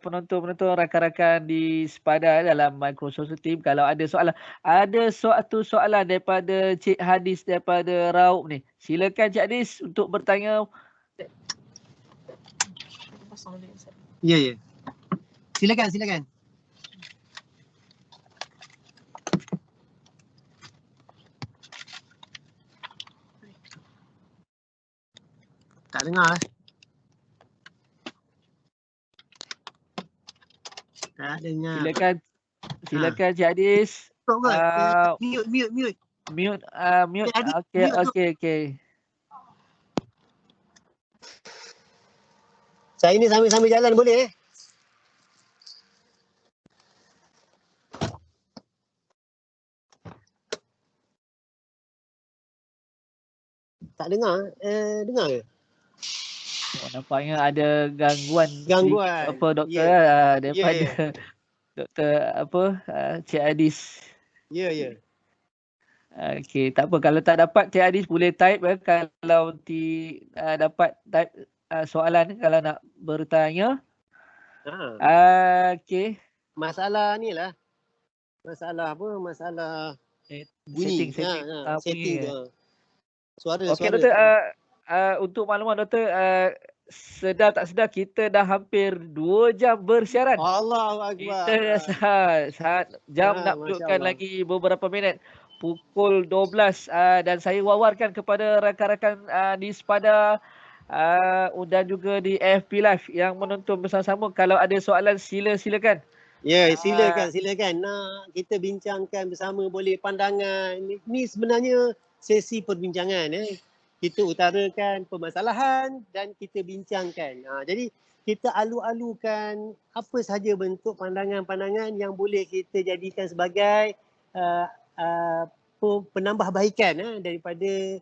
penonton-penonton, rakan-rakan di Sepada dalam Microsoft Team. Kalau ada soalan, ada suatu soalan daripada Cik Hadis daripada Raup ni. Silakan Cik Hadis untuk bertanya. Ya. Silakan. Tak dengar. Tak dengar. Silakan Cik Hadis. Mute. Mute. Okey. Saya ni sambil jalan boleh Tak dengar. Dengar ke? Nampaknya ada gangguan. Apa doktor daripada doktor Cik Hadis. Ya. Okey, tak apa, kalau tak dapat Cik Hadis boleh type kalau dapat type soalan kalau nak bertanya. Okey. Masalah ni lah. Masalah bunyi. Setting tu. Suara. Okey doktor, untuk maklumat doktor, sedar tak sedar kita dah hampir 2 jam bersiaran. Allahu Akbar. Kita jam nak menunjukkan lagi beberapa minit. Pukul 12 dan saya wawarkan kepada rakan-rakan di Sepada dan juga di FB Live yang menonton bersama-sama. Kalau ada soalan silakan. Ya, silakan. Nak kita bincangkan bersama, boleh pandangan. Ni sebenarnya sesi perbincangan. Kita utarakan permasalahan dan kita bincangkan. Jadi kita alu-alukan apa sahaja bentuk pandangan-pandangan yang boleh kita jadikan sebagai penambahbaikan daripada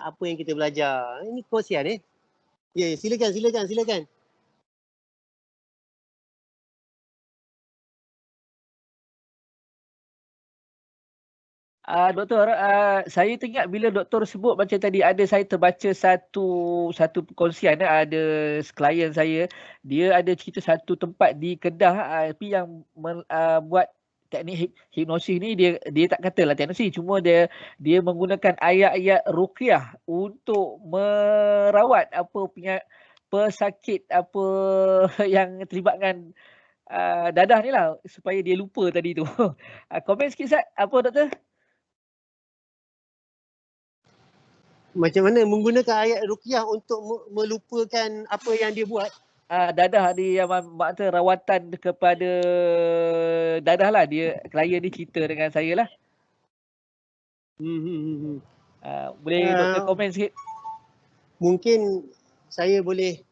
apa yang kita belajar. Ini kongsian. Ya, silakan. Doktor, saya teringat bila doktor sebut macam tadi, saya terbaca satu perkongsian, ada klien saya, dia ada cerita satu tempat di Kedah, tapi yang buat teknik hipnosis ni dia tak katalah teknosis, cuma dia menggunakan ayat-ayat ruqyah untuk merawat pesakit yang terlibatkan dadah ni lah, supaya dia lupa tadi tu. Komen sikit Ustaz, apa doktor? Macam mana menggunakan ayat ruqyah untuk melupakan apa yang dia buat? Dadah dia yang maksud rawatan kepada dadah lah, dia klien ni cerita dengan saya lah. Boleh doktor komen sikit? Mungkin saya boleh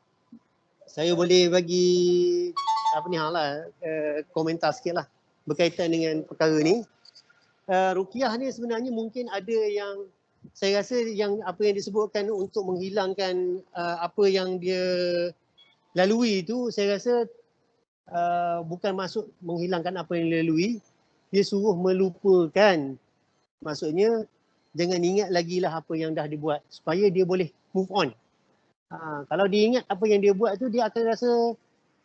bagi komentar sikit lah berkaitan dengan perkara ni. Ruqyah ni sebenarnya mungkin ada yang saya rasa yang apa yang disebutkan untuk menghilangkan apa yang dia lalui itu, saya rasa bukan maksud menghilangkan apa yang dia lalui, dia suruh melupakan. Maksudnya jangan ingat lagi lah apa yang dah dibuat supaya dia boleh move on. Kalau dia ingat apa yang dia buat tu, dia akan rasa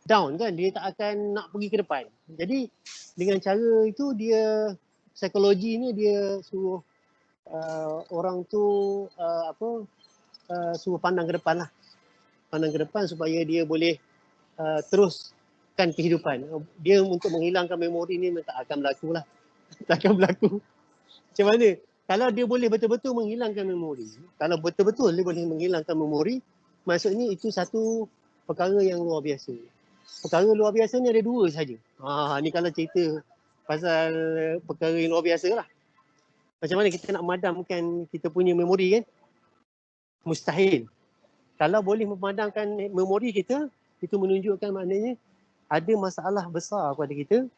down kan, dia tak akan nak pergi ke depan. Jadi dengan cara itu dia psikologi ni dia suruh orang tu suruh pandang ke depan lah. Pandang ke depan supaya dia boleh teruskan kehidupan. Dia untuk menghilangkan memori ni tak akan berlaku lah. Tak akan berlaku. Macam mana? Kalau dia boleh betul-betul menghilangkan memori, kalau betul-betul dia boleh menghilangkan memori, maksudnya itu satu perkara yang luar biasa. Perkara luar biasa ni ada dua saja. Ni kalau cerita pasal perkara yang luar biasa lah. Macam mana kita nak memadamkan kita punya memori kan? Mustahil. Kalau boleh memadamkan memori kita, itu menunjukkan maknanya ada masalah besar pada kita,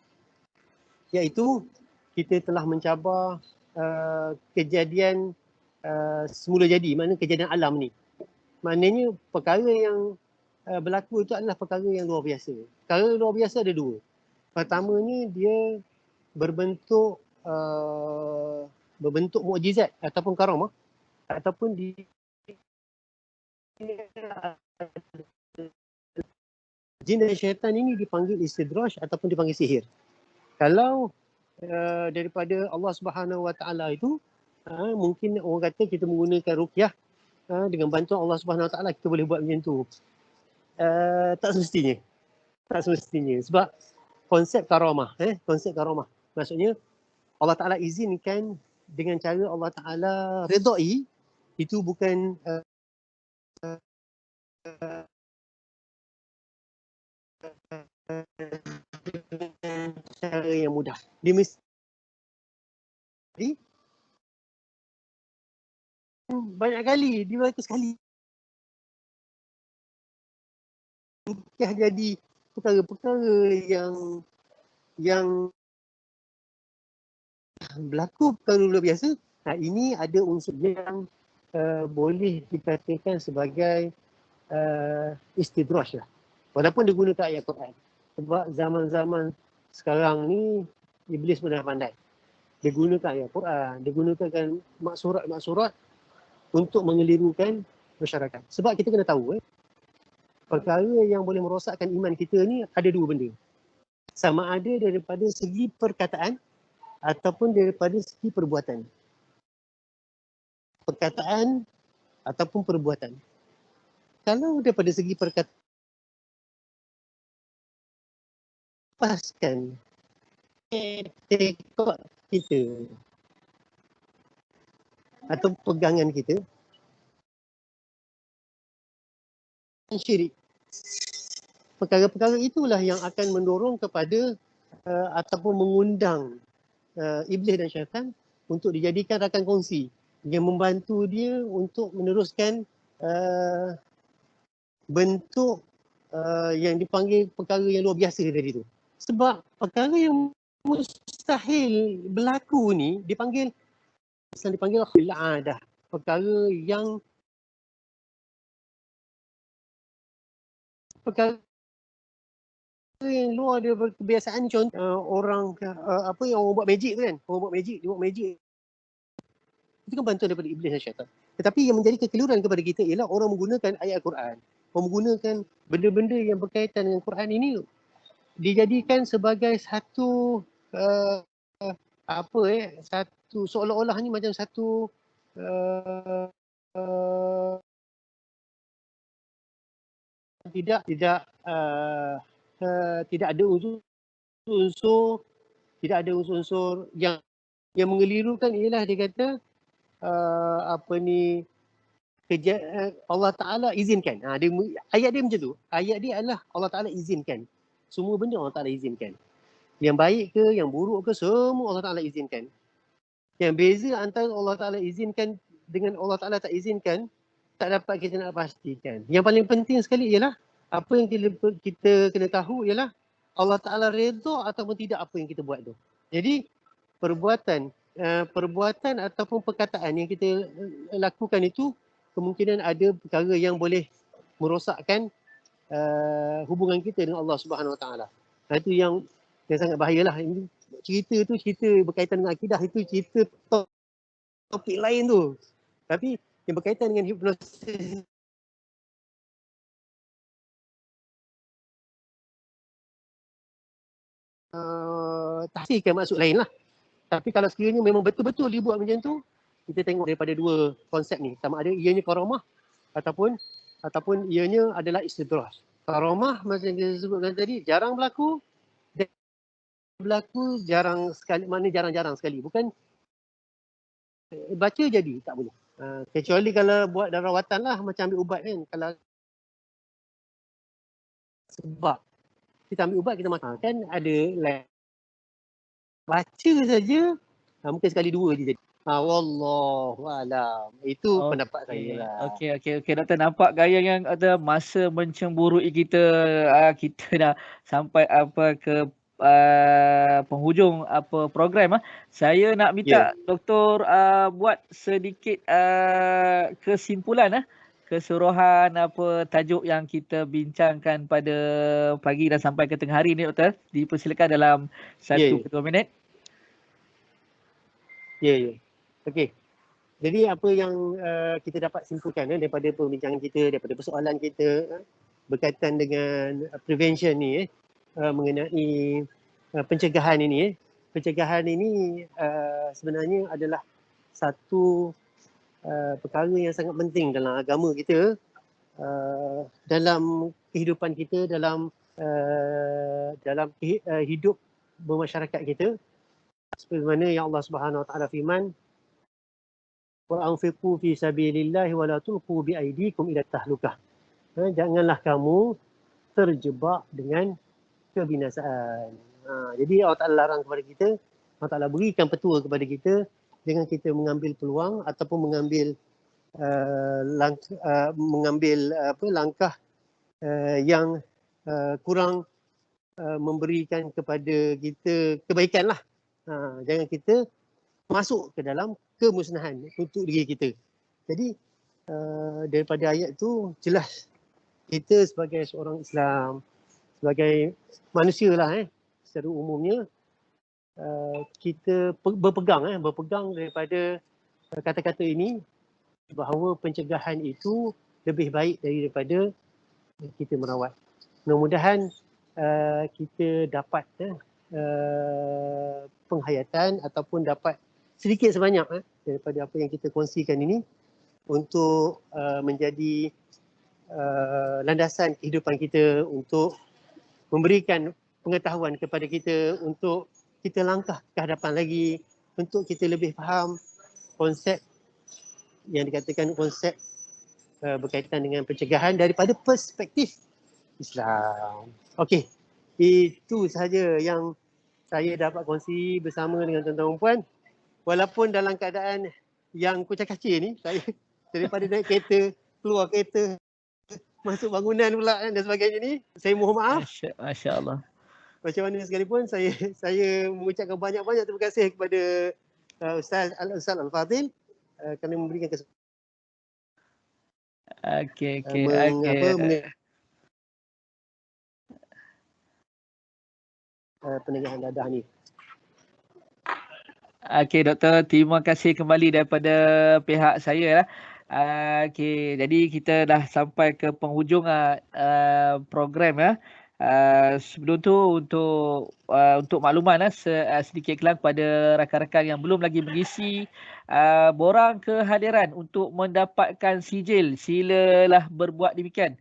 iaitu kita telah mencabar kejadian semula jadi, maknanya kejadian alam ni. Maknanya perkara yang berlaku itu adalah perkara yang luar biasa. Perkara luar biasa ada dua. Pertamanya dia berbentuk mukjizat ataupun karamah, ataupun jin dan syaitan ini dipanggil istidraj ataupun dipanggil sihir. Kalau daripada Allah Subhanahu Wa Taala itu, mungkin orang kata kita menggunakan ruqyah, dengan bantuan Allah Subhanahu Wa Taala kita boleh buat macam tu. Tak semestinya. Sebab konsep karamah, maksudnya Allah Taala izinkan dengan cara Allah Taala redai, itu bukan cara yang mudah. Dia mesti banyak kali, dia berlaku sekali. Ruqyah jadi perkara-perkara yang berlaku perkara luar biasa. Ini ada unsur yang boleh dikatakan sebagai istidraj lah. Walaupun dia gunakan ayat Quran. Sebab zaman-zaman sekarang ni Iblis pun dah pandai. Dia gunakan ayat Quran, dia gunakan maksurat untuk mengelirukan masyarakat. Sebab kita kena tahu perkara yang boleh merosakkan iman kita ni ada dua benda. Sama ada daripada segi perkataan ataupun daripada segi perbuatan. Perkataan ataupun perbuatan. Kalau daripada segi perkataan, lepaskan tekad kita atau pegangan kita, syirik. Perkara-perkara itulah yang akan mendorong kepada ataupun mengundang iblis dan syaitan untuk dijadikan rakan kongsi yang membantu dia untuk meneruskan bentuk yang dipanggil perkara yang luar biasa tadi tu. Sebab perkara yang mustahil berlaku ni dipanggil khil'adah. Perkara yang luar daripada kebiasaan. Contoh orang yang orang buat magic tu kan, orang buat magic, dia buat magic itu kan bantuan daripada iblis dan syaitan. Tetapi yang menjadi kekeliruan kepada kita ialah orang menggunakan ayat Al-Quran, orang menggunakan benda-benda yang berkaitan dengan Quran ini dijadikan sebagai satu satu seolah-olah ni macam satu tidak ada unsur yang mengelirukan ialah dia kata Allah Ta'ala izinkan. Ayat dia macam tu. Ayat dia adalah Allah Ta'ala izinkan. Semua benda Allah Ta'ala izinkan. Yang baik ke, yang buruk ke, semua Allah Ta'ala izinkan. Yang beza antara Allah Ta'ala izinkan dengan Allah Ta'ala tak izinkan, tak dapat kita nak pastikan. Yang paling penting sekali ialah apa yang kita kena tahu ialah Allah Ta'ala redha ataupun tidak apa yang kita buat tu. Jadi perbuatan ataupun perkataan yang kita lakukan itu kemungkinan ada perkara yang boleh merosakkan hubungan kita dengan Allah Subhanahu Wa Taala. Itu yang sangat bahayalah. Ini cerita berkaitan dengan akidah itu cerita topik lain tu. Tapi yang berkaitan dengan hipnosis tahsihkan maksud lain lah. Tapi kalau sekiranya memang betul-betul dia buat macam tu, kita tengok daripada dua konsep ni. Sama ada ianya karamah ataupun ianya adalah istidraj. Karamah macam yang kita sebutkan tadi jarang berlaku. Jarang sekali, mana jarang-jarang sekali. Bukan baca jadi, tak boleh. Kecuali kalau buat dalam rawatan lah, macam ambil ubat kan. Kalau sebab kita ambil ubat, kita makan kan ada baca saja mungkin sekali dua je jadi. Wallahualam. Itu pendapat saya lah. Okey doktor, nampak gaya yang ada masa mencemburui kita. Kita dah sampai ke penghujung program. Saya nak minta doktor buat sedikit kesimpulan keseluruhan tajuk yang kita bincangkan pada pagi dan sampai ke tengah hari ni doktor. Dipersilakan dalam 1 ke 2 minit. Okey. Jadi apa yang kita dapat simpulkan daripada perbincangan kita, daripada persoalan kita berkaitan dengan prevention ni mengenai pencegahan ini. Pencegahan ini sebenarnya adalah satu perkara yang sangat penting dalam agama kita, dalam kehidupan kita, dalam hidup bermasyarakat kita. Seperti mana yang Allah Subhanahu Wa Taala firman, wa anfiqu fi sabilillahi wa la tulqu bi aydikum ila tahlukah. Janganlah kamu terjebak dengan kebinasaan. Jadi Allah Ta'ala larang kepada kita, Allah Ta'ala berikan petua kepada kita dengan kita mengambil peluang ataupun mengambil langkah yang kurang memberikan kepada kita kebaikan lah. Jangan kita masuk ke dalam kemusnahan untuk diri kita. Jadi daripada ayat tu jelas kita sebagai seorang Islam, sebagai manusia lah secara umumnya, kita berpegang daripada kata-kata ini bahawa pencegahan itu lebih baik daripada kita merawat. Mudah-mudahan kita dapat penghayatan ataupun dapat sedikit sebanyak daripada apa yang kita kongsikan ini untuk menjadi landasan kehidupan kita, untuk memberikan pengetahuan kepada kita, untuk kita langkah ke hadapan lagi, untuk kita lebih faham konsep yang dikatakan konsep berkaitan dengan pencegahan daripada perspektif Islam. Okey, itu sahaja yang saya dapat kongsi bersama dengan tuan-tuan dan puan. Walaupun dalam keadaan yang kucak-kacir ni, saya daripada naik kereta, keluar kereta, masuk bangunan pula dan sebagainya ni, saya mohon maaf. Masya Allah. Macam mana sekalipun saya mengucapkan banyak-banyak terima kasih kepada Ustaz Al-Fadhil kerana memberikan kesempatan. Okey. Penegahan dadah ni. Okey doktor, terima kasih kembali daripada pihak saya lah. Okey, jadi kita dah sampai ke penghujung program ya. Sebelum tu untuk makluman sedikit kelang kepada rakan-rakan yang belum lagi mengisi borang kehadiran untuk mendapatkan sijil, silalah berbuat demikian.